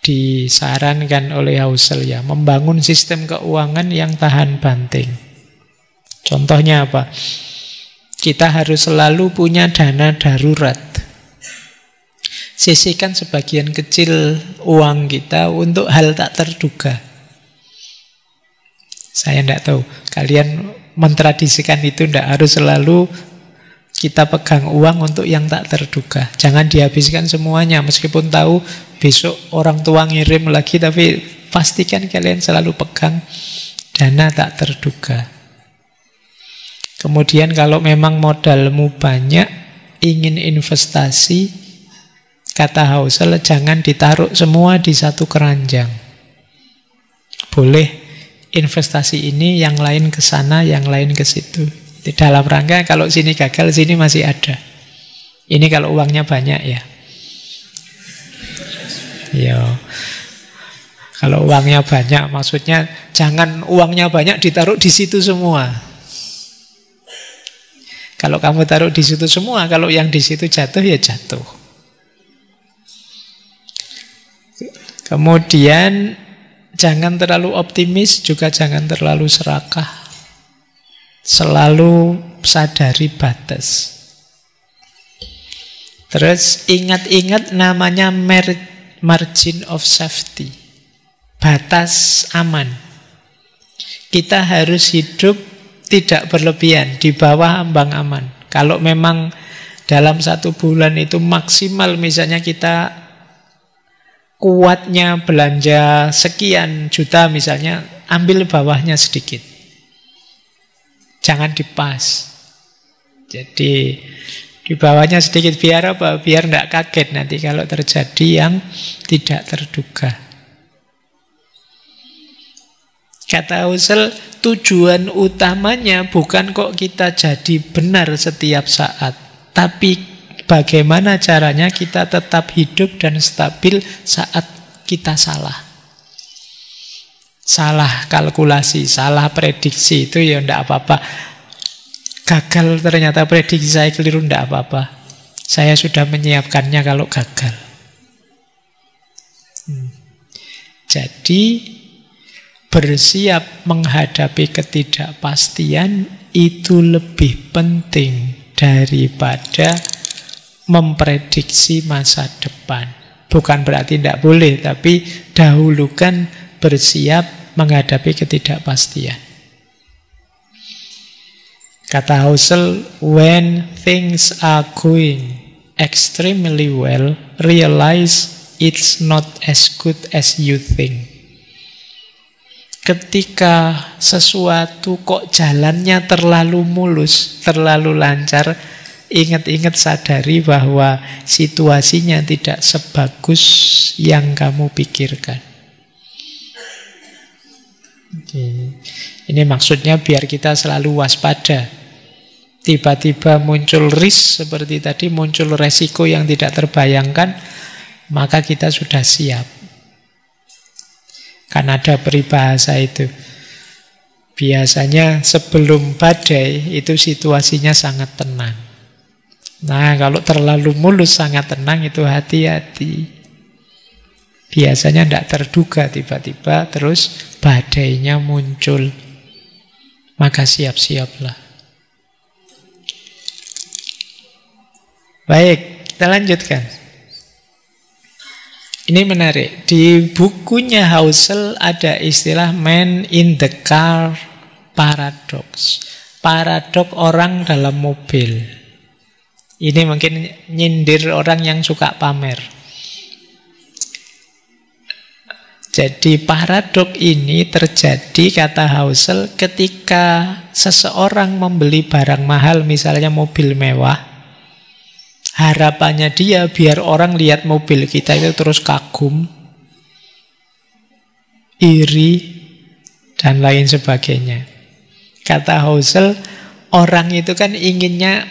disarankan oleh Husserl ya, membangun sistem keuangan yang tahan banting. Contohnya apa? Kita harus selalu punya dana darurat. Sisihkan sebagian kecil uang kita untuk hal tak terduga. Saya tidak tahu, kalian mentradisikan itu tidak harus selalu kita pegang uang untuk yang tak terduga. Jangan dihabiskan semuanya, meskipun tahu besok orang tua ngirim lagi, tapi pastikan kalian selalu pegang dana tak terduga. Kemudian kalau memang modalmu banyak, ingin investasi, kata Husserl, jangan ditaruh semua di satu keranjang. Boleh investasi ini, yang lain ke sana, yang lain ke situ. Di dalam rangka kalau sini gagal, sini masih ada. Ini kalau uangnya banyak ya. Ya. Kalau uangnya banyak, maksudnya jangan uangnya banyak ditaruh di situ semua. Kalau kamu taruh di situ semua, kalau yang di situ jatuh ya jatuh. Kemudian jangan terlalu optimis, juga jangan terlalu serakah. Selalu sadari batas. Terus ingat-ingat namanya margin of safety, batas aman. Kita harus hidup tidak berlebihan, di bawah ambang aman. Kalau memang dalam 1 bulan itu maksimal, misalnya kita kuatnya belanja sekian juta misalnya, ambil bawahnya sedikit. Jangan dipas. Jadi di bawahnya sedikit, biar apa? Biar tidak kaget nanti kalau terjadi yang tidak terduga. Kata Husserl, tujuan utamanya bukan kok kita jadi benar setiap saat, tapi bagaimana caranya kita tetap hidup dan stabil saat kita salah. Salah kalkulasi, salah prediksi, itu ya tidak apa-apa. Gagal ternyata prediksi saya keliru, tidak apa-apa. Saya sudah menyiapkannya kalau gagal. Jadi bersiap menghadapi ketidakpastian itu lebih penting daripada memprediksi masa depan. Bukan berarti tidak boleh, tapi dahulukan bersiap menghadapi ketidakpastian. Kata Husserl, when things are going extremely well, realize it's not as good as you think. Ketika sesuatu kok jalannya terlalu mulus, terlalu lancar, ingat-ingat sadari bahwa situasinya tidak sebagus yang kamu pikirkan. Ini maksudnya biar kita selalu waspada. Tiba-tiba muncul risk seperti tadi, muncul resiko yang tidak terbayangkan, maka kita sudah siap. Kan ada peribahasa itu. Biasanya sebelum badai itu situasinya sangat tenang. Nah, kalau terlalu mulus sangat tenang itu hati-hati. Biasanya tidak terduga, tiba-tiba terus badainya muncul. Maka siap-siaplah. Baik, kita lanjutkan. Ini menarik. Di bukunya Husserl ada istilah man in the car paradox. Paradok orang dalam mobil. Ini mungkin nyindir orang yang suka pamer. Jadi paradok ini terjadi, kata Husserl, ketika seseorang membeli barang mahal, misalnya mobil mewah. Harapannya dia biar orang lihat mobil kita itu terus kagum, iri, dan lain sebagainya. Kata Husserl, orang itu kan inginnya,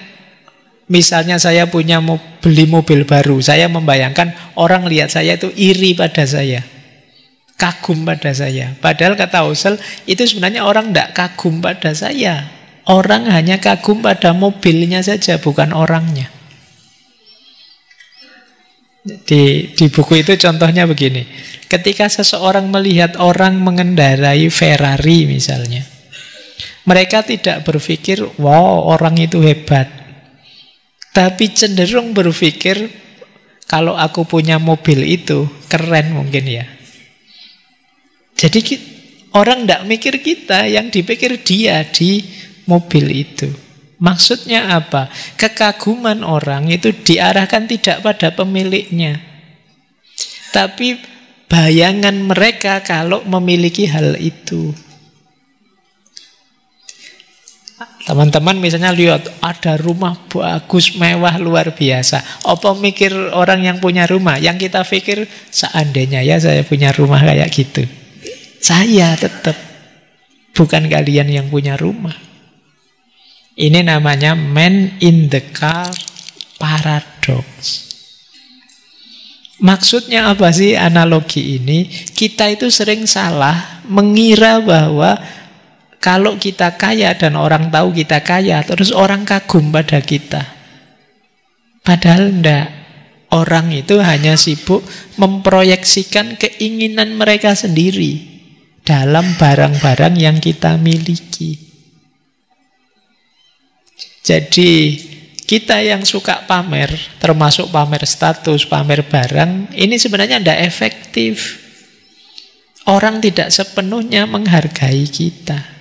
misalnya saya punya beli mobil baru, saya membayangkan orang lihat saya itu iri pada saya, kagum pada saya. Padahal kata Husserl, itu sebenarnya orang tidak kagum pada saya. Orang hanya kagum pada mobilnya saja, bukan orangnya. Di buku itu contohnya begini. Ketika seseorang melihat orang mengendarai Ferrari misalnya, mereka tidak berpikir, wow, orang itu hebat. Tapi cenderung berpikir, kalau aku punya mobil itu, keren mungkin ya. Jadi orang tidak mikir kita, yang dipikir dia di mobil itu. Maksudnya apa? Kekaguman orang itu diarahkan tidak pada pemiliknya, tapi bayangan mereka kalau memiliki hal itu. Teman-teman misalnya lihat ada rumah bagus, mewah, luar biasa. Apa mikir orang yang punya rumah? Yang kita pikir, seandainya ya saya punya rumah kayak gitu. Saya tetap, bukan kalian yang punya rumah. Ini namanya man in the car paradox. Maksudnya apa sih analogi ini? Kita itu sering salah mengira bahwa kalau kita kaya dan orang tahu kita kaya, terus orang kagum pada kita. Padahal enggak. Orang itu hanya sibuk memproyeksikan keinginan mereka sendiri dalam barang-barang yang kita miliki. Jadi kita yang suka pamer, termasuk pamer status, pamer barang, ini sebenarnya tidak efektif. Orang tidak sepenuhnya menghargai kita.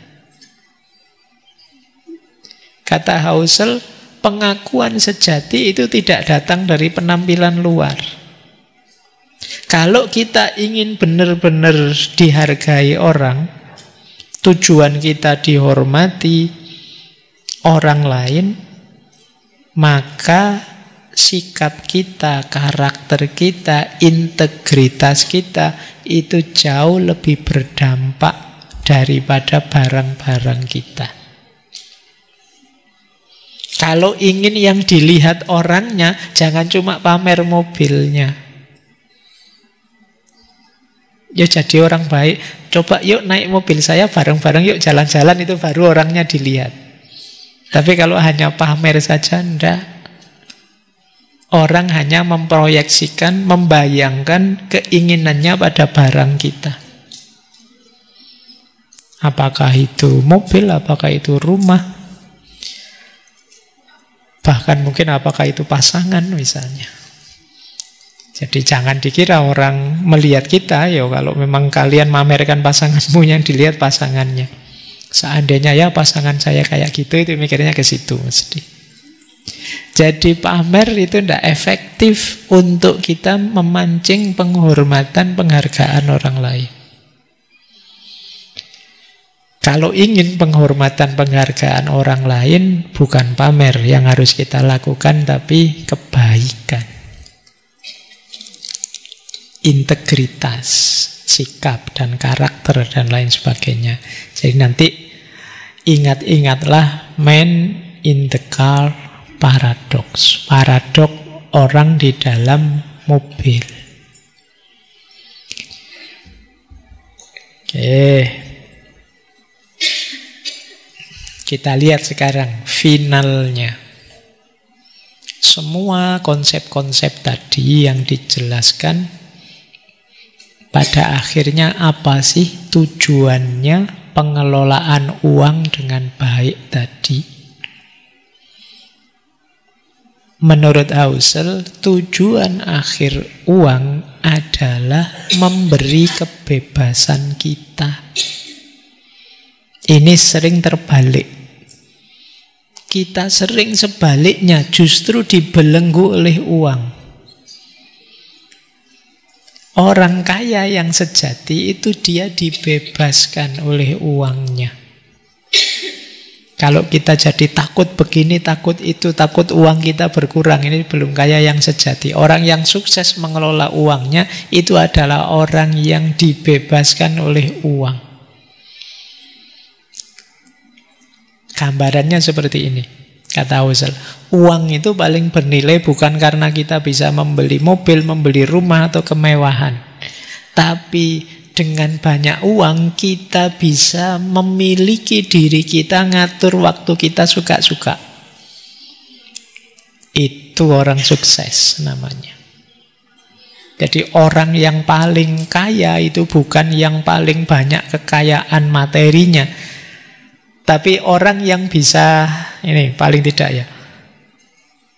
Kata Husserl, pengakuan sejati itu tidak datang dari penampilan luar. Kalau kita ingin benar-benar dihargai orang, tujuan kita dihormati orang lain, maka sikap kita, karakter kita, integritas kita itu jauh lebih berdampak daripada barang-barang kita. Kalau ingin yang dilihat orangnya, jangan cuma pamer mobilnya. Yuk jadi orang baik, coba yuk naik mobil saya bareng-bareng, yuk jalan-jalan, itu baru orangnya dilihat. Tapi kalau hanya pamer saja, enggak. Orang hanya memproyeksikan, membayangkan keinginannya pada barang kita. Apakah itu mobil, apakah itu rumah, bahkan mungkin apakah itu pasangan misalnya. Jadi jangan dikira orang melihat kita, ya kalau memang kalian mamerkan pasanganmu, yang dilihat pasangannya. Seandainya ya pasangan saya kayak gitu, itu mikirnya ke situ mesti. Jadi pamer itu tidak efektif untuk kita memancing penghormatan, penghargaan orang lain. Kalau ingin penghormatan, penghargaan orang lain, bukan pamer yang harus kita lakukan, tapi kebaikan, integritas, sikap dan karakter dan lain sebagainya. Jadi nanti ingat-ingatlah man in the car paradox. Paradok orang di dalam mobil. Oke. Kita lihat sekarang finalnya. Semua konsep-konsep tadi yang dijelaskan pada akhirnya apa sih tujuannya pengelolaan uang dengan baik tadi? Menurut Husserl, tujuan akhir uang adalah memberi kebebasan kita. Ini sering terbalik. Kita sering sebaliknya, justru dibelenggu oleh uang. Orang kaya yang sejati itu dia dibebaskan oleh uangnya. Kalau kita jadi takut begini, takut itu, takut uang kita berkurang, ini belum kaya yang sejati. Orang yang sukses mengelola uangnya itu adalah orang yang dibebaskan oleh uang. Gambarannya seperti ini, kata Husserl. Uang itu paling bernilai bukan karena kita bisa membeli mobil, membeli rumah atau kemewahan. Tapi dengan banyak uang kita bisa memiliki diri kita, ngatur waktu kita suka-suka. Itu orang sukses namanya. Jadi orang yang paling kaya itu bukan yang paling banyak kekayaan materinya, tapi orang yang bisa, ini paling tidak ya,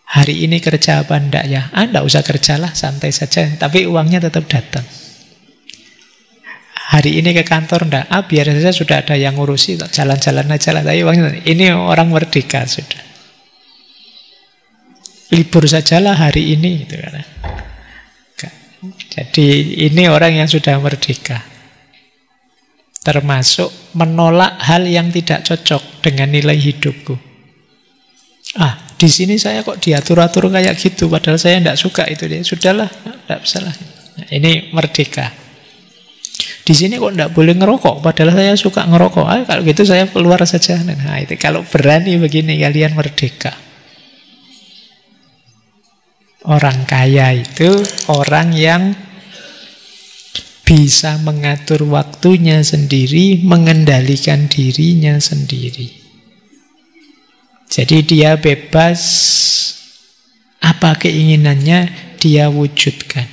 hari ini kerja apa enggak ya? Enggak usah kerjalah, santai saja, tapi uangnya tetap datang. Hari ini ke kantor enggak? Biar saja sudah ada yang ngurusi, jalan-jalan aja lah. Tapi uangnya, ini orang merdeka sudah. Libur sajalah hari ini, gitu kan. Jadi ini orang yang sudah merdeka. Termasuk menolak hal yang tidak cocok dengan nilai hidupku. Di sini saya kok diatur-atur kayak gitu, padahal saya tidak suka itu. Sudahlah, tidak salah. Nah, ini merdeka. Di sini kok tidak boleh ngerokok, padahal saya suka ngerokok. Kalau gitu saya keluar saja. Nah, itu kalau berani begini kalian merdeka. Orang kaya itu orang yang bisa mengatur waktunya sendiri, mengendalikan dirinya sendiri. Jadi dia bebas, apa keinginannya dia wujudkan.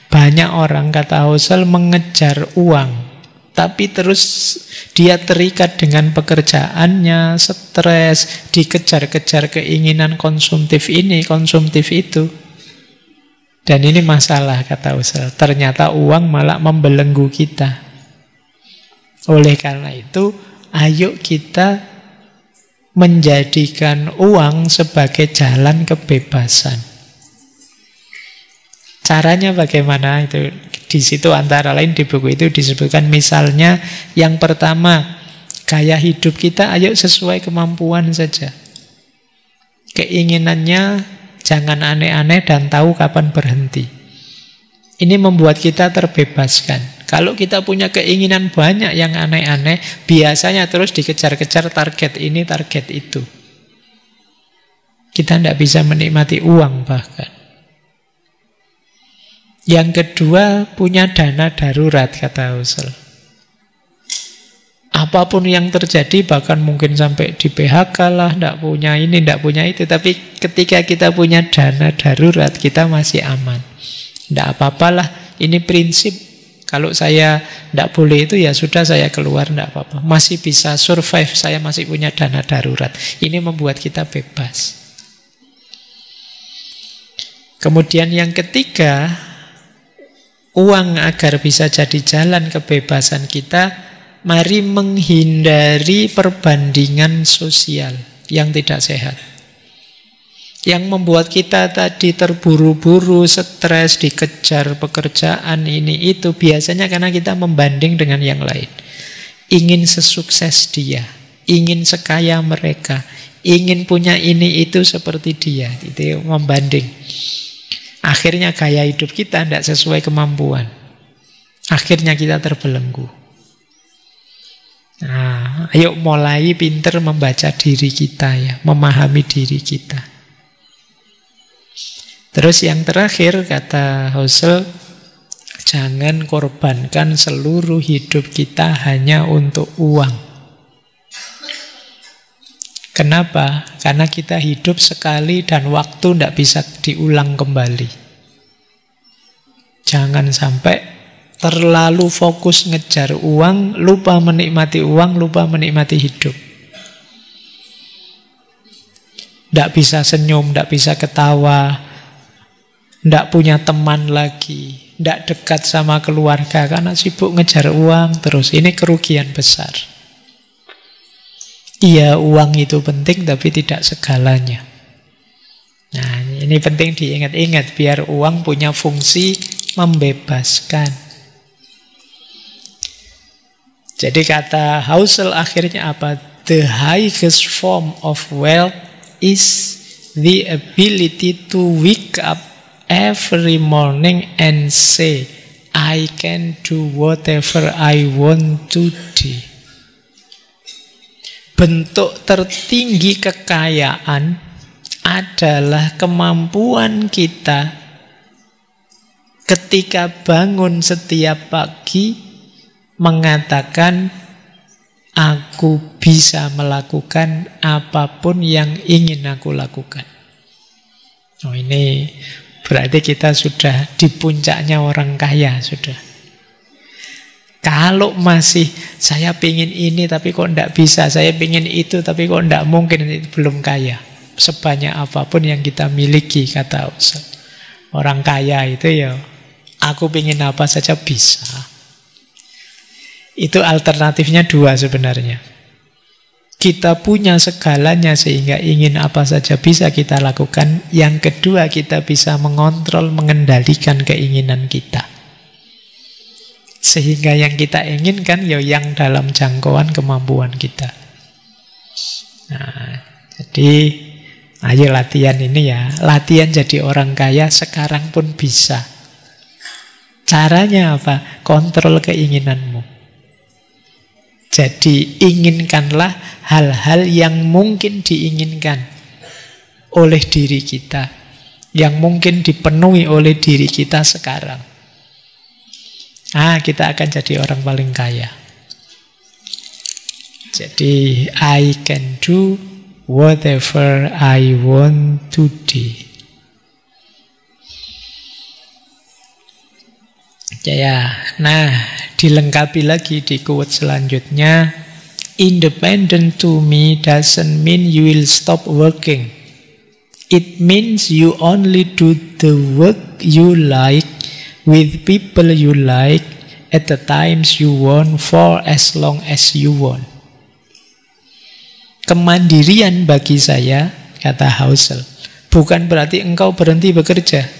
Banyak orang, kata Husserl, mengejar uang, tapi terus dia terikat dengan pekerjaannya, stres, dikejar-kejar keinginan konsumtif ini, konsumtif itu. Dan ini masalah, kata Husserl. Ternyata uang malah membelenggu kita. Oleh karena itu, ayo kita menjadikan uang sebagai jalan kebebasan. Caranya bagaimana? Itu di situ antara lain di buku itu disebutkan, misalnya yang pertama, gaya hidup kita ayo sesuai kemampuan saja. Keinginannya jangan aneh-aneh dan tahu kapan berhenti. Ini membuat kita terbebaskan. Kalau kita punya keinginan banyak yang aneh-aneh, biasanya terus dikejar-kejar target ini, target itu. Kita tidak bisa menikmati uang bahkan. Yang kedua, punya dana darurat, kata Husserl. Apapun yang terjadi, bahkan mungkin sampai di PHK lah, tidak punya ini, tidak punya itu. Tapi ketika kita punya dana darurat, kita masih aman. Tidak apa-apalah, ini prinsip. Kalau saya tidak boleh itu, ya sudah saya keluar, tidak apa-apa. Masih bisa survive, saya masih punya dana darurat. Ini membuat kita bebas. Kemudian yang ketiga, uang agar bisa jadi jalan kebebasan kita, mari menghindari perbandingan sosial yang tidak sehat. Yang membuat kita tadi terburu-buru, stres, dikejar pekerjaan ini itu, biasanya karena kita membanding dengan yang lain. Ingin sesukses dia, ingin sekaya mereka, ingin punya ini itu seperti dia. Itu membanding. Akhirnya gaya hidup kita tidak sesuai kemampuan. Akhirnya kita terbelenggu. Nah, ayo mulai pinter membaca diri kita ya, memahami diri kita. Terus yang terakhir, kata Husserl, jangan korbankan seluruh hidup kita hanya untuk uang. Kenapa? Karena kita hidup sekali dan waktu tidak bisa diulang kembali. Jangan sampai terlalu fokus ngejar uang, lupa menikmati uang, lupa menikmati hidup. Tidak bisa senyum, tidak bisa ketawa, tidak punya teman lagi, tidak dekat sama keluarga karena sibuk ngejar uang terus. Ini kerugian besar. Iya, uang itu penting tapi tidak segalanya. Nah, ini penting diingat-ingat biar uang punya fungsi membebaskan. Jadi kata Husserl akhirnya apa? The highest form of wealth is the ability to wake up every morning and say, I can do whatever I want to do. Bentuk tertinggi kekayaan adalah kemampuan kita ketika bangun setiap pagi mengatakan, aku bisa melakukan apapun yang ingin aku lakukan. Oh, ini berarti kita sudah di puncaknya orang kaya sudah. Kalau masih saya pingin ini tapi kok tidak bisa, saya pingin itu tapi kok tidak mungkin, itu belum kaya. Sebanyak apapun yang kita miliki, kata Husserl. Orang kaya itu ya, aku pingin apa saja bisa. Itu alternatifnya dua sebenarnya. Kita punya segalanya sehingga ingin apa saja bisa kita lakukan. Yang kedua, kita bisa mengontrol, mengendalikan keinginan kita. Sehingga yang kita inginkan ya yang dalam jangkauan kemampuan kita. Nah, jadi ayo latihan ini ya. Latihan jadi orang kaya sekarang pun bisa. Caranya apa? Kontrol keinginanmu. Jadi inginkanlah hal-hal yang mungkin diinginkan oleh diri kita, yang mungkin dipenuhi oleh diri kita sekarang. Kita akan jadi orang paling kaya. Jadi I can do whatever I want to do. Ya, nah dilengkapi lagi di quote selanjutnya. Independent to me doesn't mean you will stop working. It means you only do the work you like, with people you like, at the times you want, for as long as you want. Kemandirian bagi saya, kata Husserl, bukan berarti engkau berhenti bekerja.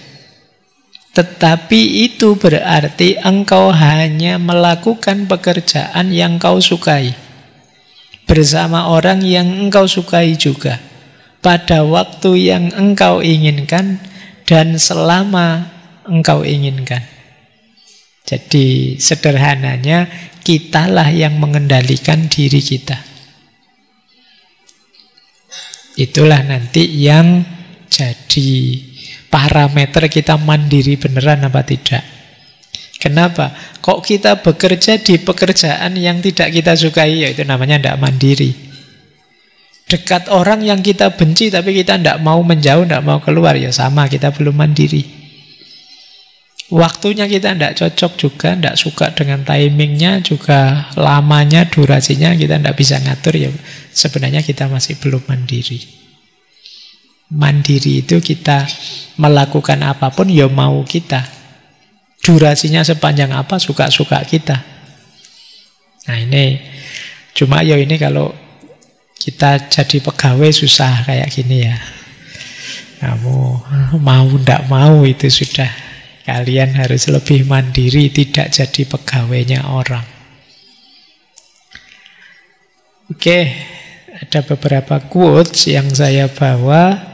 Tetapi itu berarti engkau hanya melakukan pekerjaan yang kau sukai, bersama orang yang engkau sukai juga, pada waktu yang engkau inginkan, dan selama engkau inginkan. Jadi sederhananya, kitalah yang mengendalikan diri kita. Itulah nanti yang jadi parameter kita mandiri beneran apa tidak. Kenapa? Kok kita bekerja di pekerjaan yang tidak kita sukai, ya itu namanya tidak mandiri. Dekat orang yang kita benci tapi kita tidak mau menjauh, tidak mau keluar, ya sama, kita belum mandiri. Waktunya kita tidak cocok juga, tidak suka dengan timingnya, juga lamanya, durasinya kita tidak bisa ngatur, ya sebenarnya kita masih belum mandiri. Mandiri itu kita melakukan apapun ya mau kita. Durasinya sepanjang apa suka-suka kita. Nah ini, cuma ya ini kalau kita jadi pegawai susah kayak gini ya. Kamu mau ndak mau itu sudah. Kalian harus lebih mandiri, tidak jadi pegawainya orang. Oke, ada beberapa quotes yang saya bawa.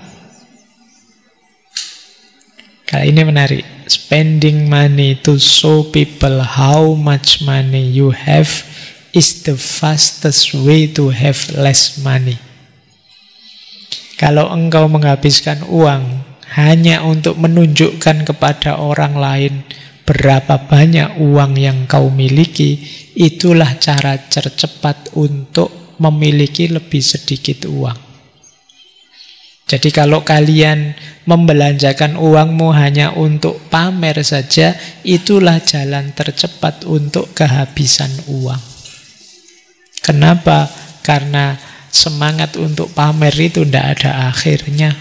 Kali ini menarik. Spending money to show people how much money you have is the fastest way to have less money. Kalau engkau menghabiskan uang hanya untuk menunjukkan kepada orang lain berapa banyak uang yang kau miliki, itulah cara tercepat untuk memiliki lebih sedikit uang. Jadi kalau kalian membelanjakan uangmu hanya untuk pamer saja, itulah jalan tercepat untuk kehabisan uang. Kenapa? Karena semangat untuk pamer itu tidak ada akhirnya.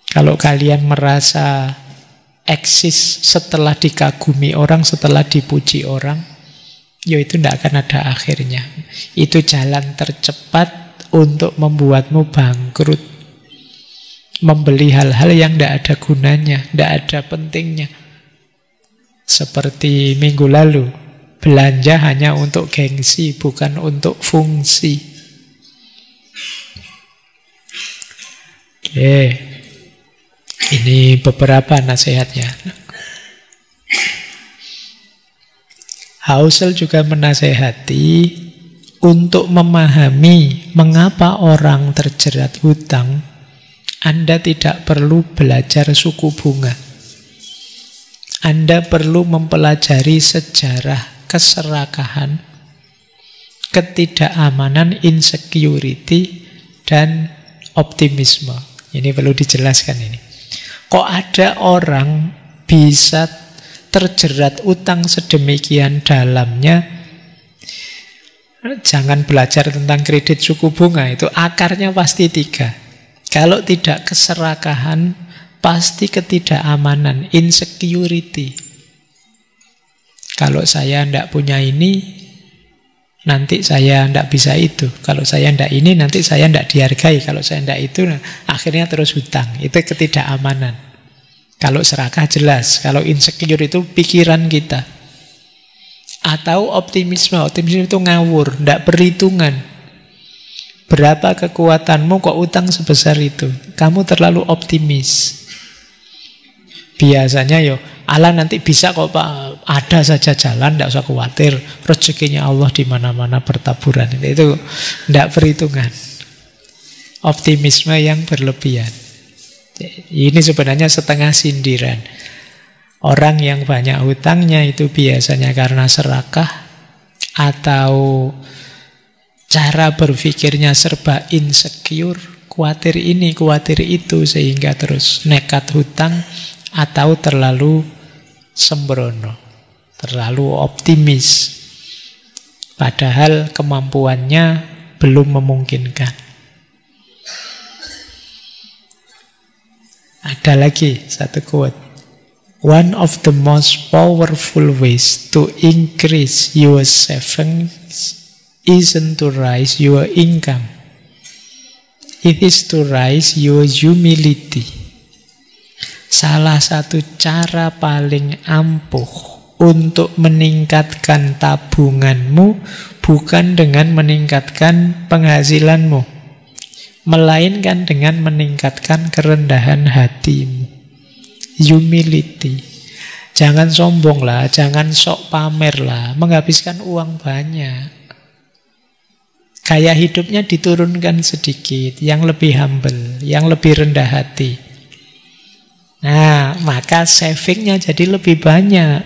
Kalau kalian merasa eksis setelah dikagumi orang, setelah dipuji orang, ya itu tidak akan ada akhirnya. Itu jalan tercepat untuk membuatmu bangkrut. Membeli hal-hal yang tidak ada gunanya, tidak ada pentingnya. Seperti minggu lalu, belanja hanya untuk gengsi, bukan untuk fungsi. Oke, ini beberapa nasihatnya. Housel juga menasehati untuk memahami mengapa orang terjerat hutang, Anda tidak perlu belajar suku bunga. Anda perlu mempelajari sejarah keserakahan, ketidakamanan, insecurity, dan optimisme. Ini perlu dijelaskan ini. Kok ada orang bisa terjerat utang sedemikian dalamnya? Jangan belajar tentang kredit suku bunga, itu akarnya pasti 3. Kalau tidak keserakahan, pasti ketidakamanan, insecurity. Kalau saya tidak punya ini, nanti saya tidak bisa itu. Kalau saya tidak ini, nanti saya tidak dihargai. Kalau saya tidak itu, akhirnya terus hutang. Itu ketidakamanan. Kalau serakah jelas. Kalau insecure itu pikiran kita. Atau optimisme itu ngawur, tidak perhitungan. Berapa kekuatanmu kok utang sebesar itu? Kamu terlalu optimis. Biasanya Allah nanti bisa kok Pak, ada saja jalan, tidak usah khawatir. Rezekinya Allah di mana-mana bertaburan. Itu tidak perhitungan. Optimisme yang berlebihan. Ini sebenarnya setengah sindiran. Orang yang banyak hutangnya itu biasanya karena serakah atau cara berpikirnya serba insecure, khawatir ini, khawatir itu, sehingga terus nekat hutang, atau terlalu sembrono, terlalu optimis, padahal kemampuannya belum memungkinkan. Ada lagi satu quote. One of the most powerful ways to increase your savings isn't to raise your income. It is to raise your humility. Salah satu cara paling ampuh untuk meningkatkan tabunganmu bukan dengan meningkatkan penghasilanmu, melainkan dengan meningkatkan kerendahan hatimu. Humility. Jangan sombong lah, jangan sok pamer lah, menghabiskan uang banyak. Gaya hidupnya diturunkan sedikit, yang lebih humble, yang lebih rendah hati. Nah, maka savingnya jadi lebih banyak.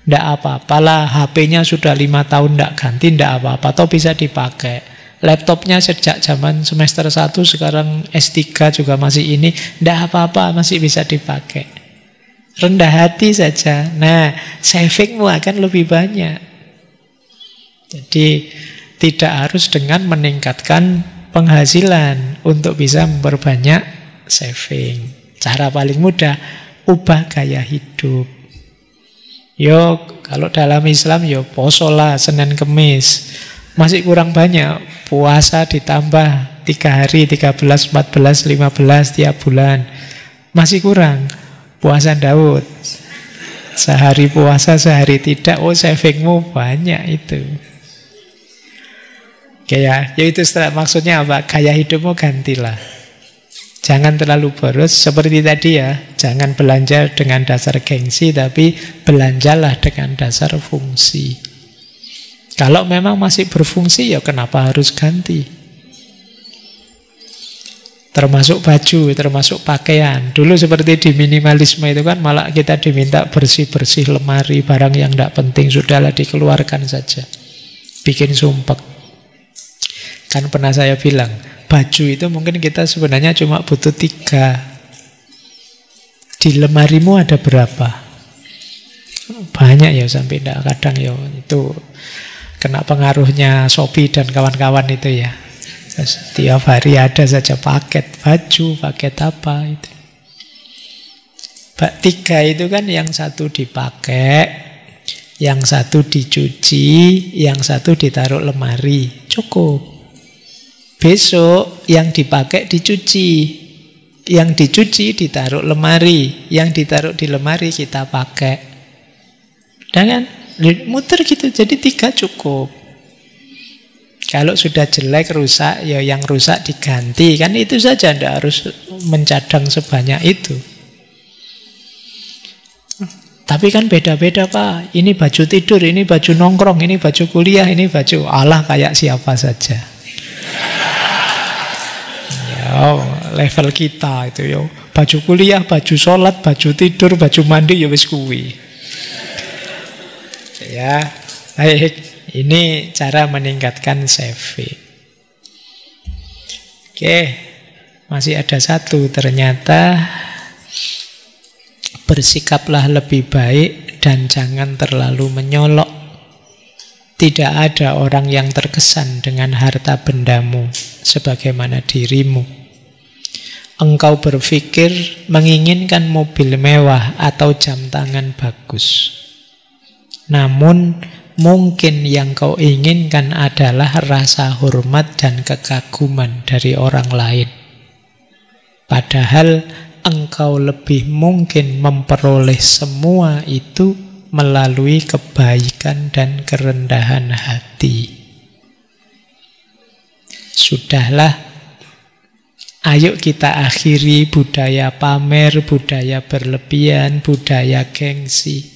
Tidak apa-apalah, HP-nya sudah 5 tahun tidak ganti, tidak apa-apa, atau bisa dipakai. Laptopnya sejak zaman semester 1, sekarang S3 juga masih ini, tidak apa-apa, masih bisa dipakai. Rendah hati saja. Nah, savingmu akan lebih banyak. Jadi tidak harus dengan meningkatkan penghasilan untuk bisa memperbanyak saving. Cara paling mudah, ubah gaya hidup. Yo, kalau dalam Islam yo poso lah Senin Kemis. Masih kurang banyak, puasa ditambah 3 hari, 13, 14, 15 tiap bulan. Masih kurang, puasa Daud. Sehari puasa, sehari tidak, oh savingmu banyak itu. Oke ya itu maksudnya apa? Gaya hidupmu gantilah. Jangan terlalu boros, seperti tadi ya. Jangan belanja dengan dasar gengsi, tapi belanjalah dengan dasar fungsi. Kalau memang masih berfungsi, ya kenapa harus ganti? Termasuk baju, termasuk pakaian. Dulu seperti di minimalisme itu kan malah kita diminta bersih-bersih lemari, barang yang tidak penting, sudahlah dikeluarkan saja. Bikin sumpek. Kan pernah saya bilang, baju itu mungkin kita sebenarnya cuma butuh 3. Di lemarimu ada berapa? Banyak ya, sampai tidak kadang ya itu kena pengaruhnya Shopee dan kawan-kawan itu ya. Setiap hari ada saja paket baju, paket apa itu. 3 itu kan yang satu dipakai, yang satu dicuci, yang satu ditaruh lemari. Cukup. Besok yang dipakai dicuci, yang dicuci ditaruh lemari, yang ditaruh di lemari kita pakai. Dan kan muter gitu, jadi 3 cukup. Kalau sudah jelek, rusak, ya yang rusak diganti. Kan itu saja, tidak harus mencadang sebanyak itu. Tapi kan beda-beda Pak. Ini baju tidur, ini baju nongkrong, ini baju kuliah, ini baju Allah kayak siapa saja. Ya, level kita itu ya. Baju kuliah, baju sholat, baju tidur, baju mandi ya wis kuwi. Ya, baik. Ini cara meningkatkan saving. Oke, masih ada satu ternyata. Bersikaplah lebih baik dan jangan terlalu menyolok. Tidak ada orang yang terkesan dengan harta bendamu sebagaimana dirimu. Engkau berpikir menginginkan mobil mewah atau jam tangan bagus. Namun mungkin yang kau inginkan adalah rasa hormat dan kekaguman dari orang lain. Padahal engkau lebih mungkin memperoleh semua itu melalui kebaikan dan kerendahan hati. Sudahlah, ayo kita akhiri budaya pamer, budaya berlebihan, budaya gengsi.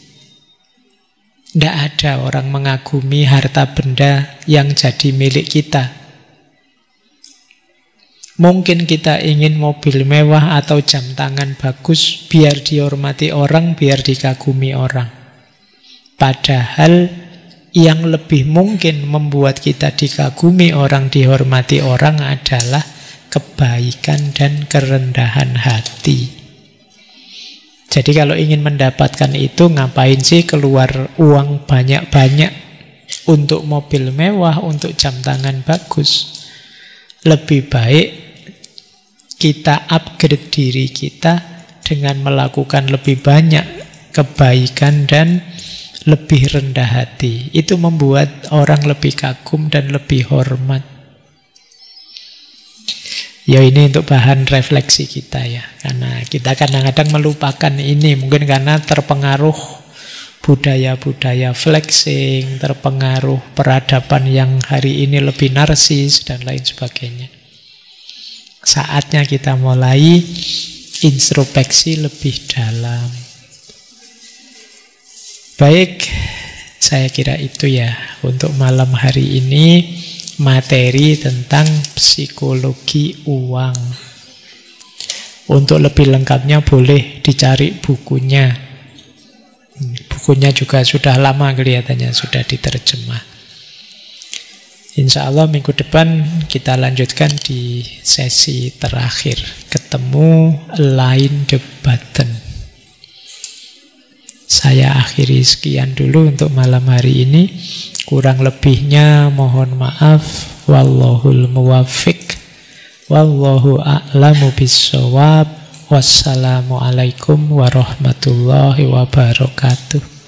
Tidak ada orang mengagumi harta benda yang jadi milik kita. Mungkin kita ingin mobil mewah atau jam tangan bagus biar dihormati orang, biar dikagumi orang. Padahal yang lebih mungkin membuat kita dikagumi orang, dihormati orang adalah kebaikan dan kerendahan hati. Jadi kalau ingin mendapatkan itu, ngapain sih keluar uang banyak-banyak untuk mobil mewah, untuk jam tangan bagus? Lebih baik kita upgrade diri kita dengan melakukan lebih banyak kebaikan dan lebih rendah hati. Itu membuat orang lebih kagum dan lebih hormat. Ya ini untuk bahan refleksi kita ya. Karena kita kadang-kadang melupakan ini. Mungkin karena terpengaruh budaya-budaya flexing, terpengaruh peradaban yang hari ini lebih narsis dan lain sebagainya. Saatnya kita mulai introspeksi lebih dalam. Baik, saya kira itu ya untuk malam hari ini. Materi tentang psikologi uang. Untuk lebih lengkapnya boleh dicari bukunya. Bukunya juga sudah lama kelihatannya, sudah diterjemah. Insya Allah minggu depan kita lanjutkan di sesi terakhir. Ketemu Align the Button. Saya akhiri sekian dulu untuk malam hari ini. Kurang lebihnya mohon maaf. Wallahul muwaffiq. Wallahu a'lamu bissawab. Wassalamualaikum warahmatullahi wabarakatuh.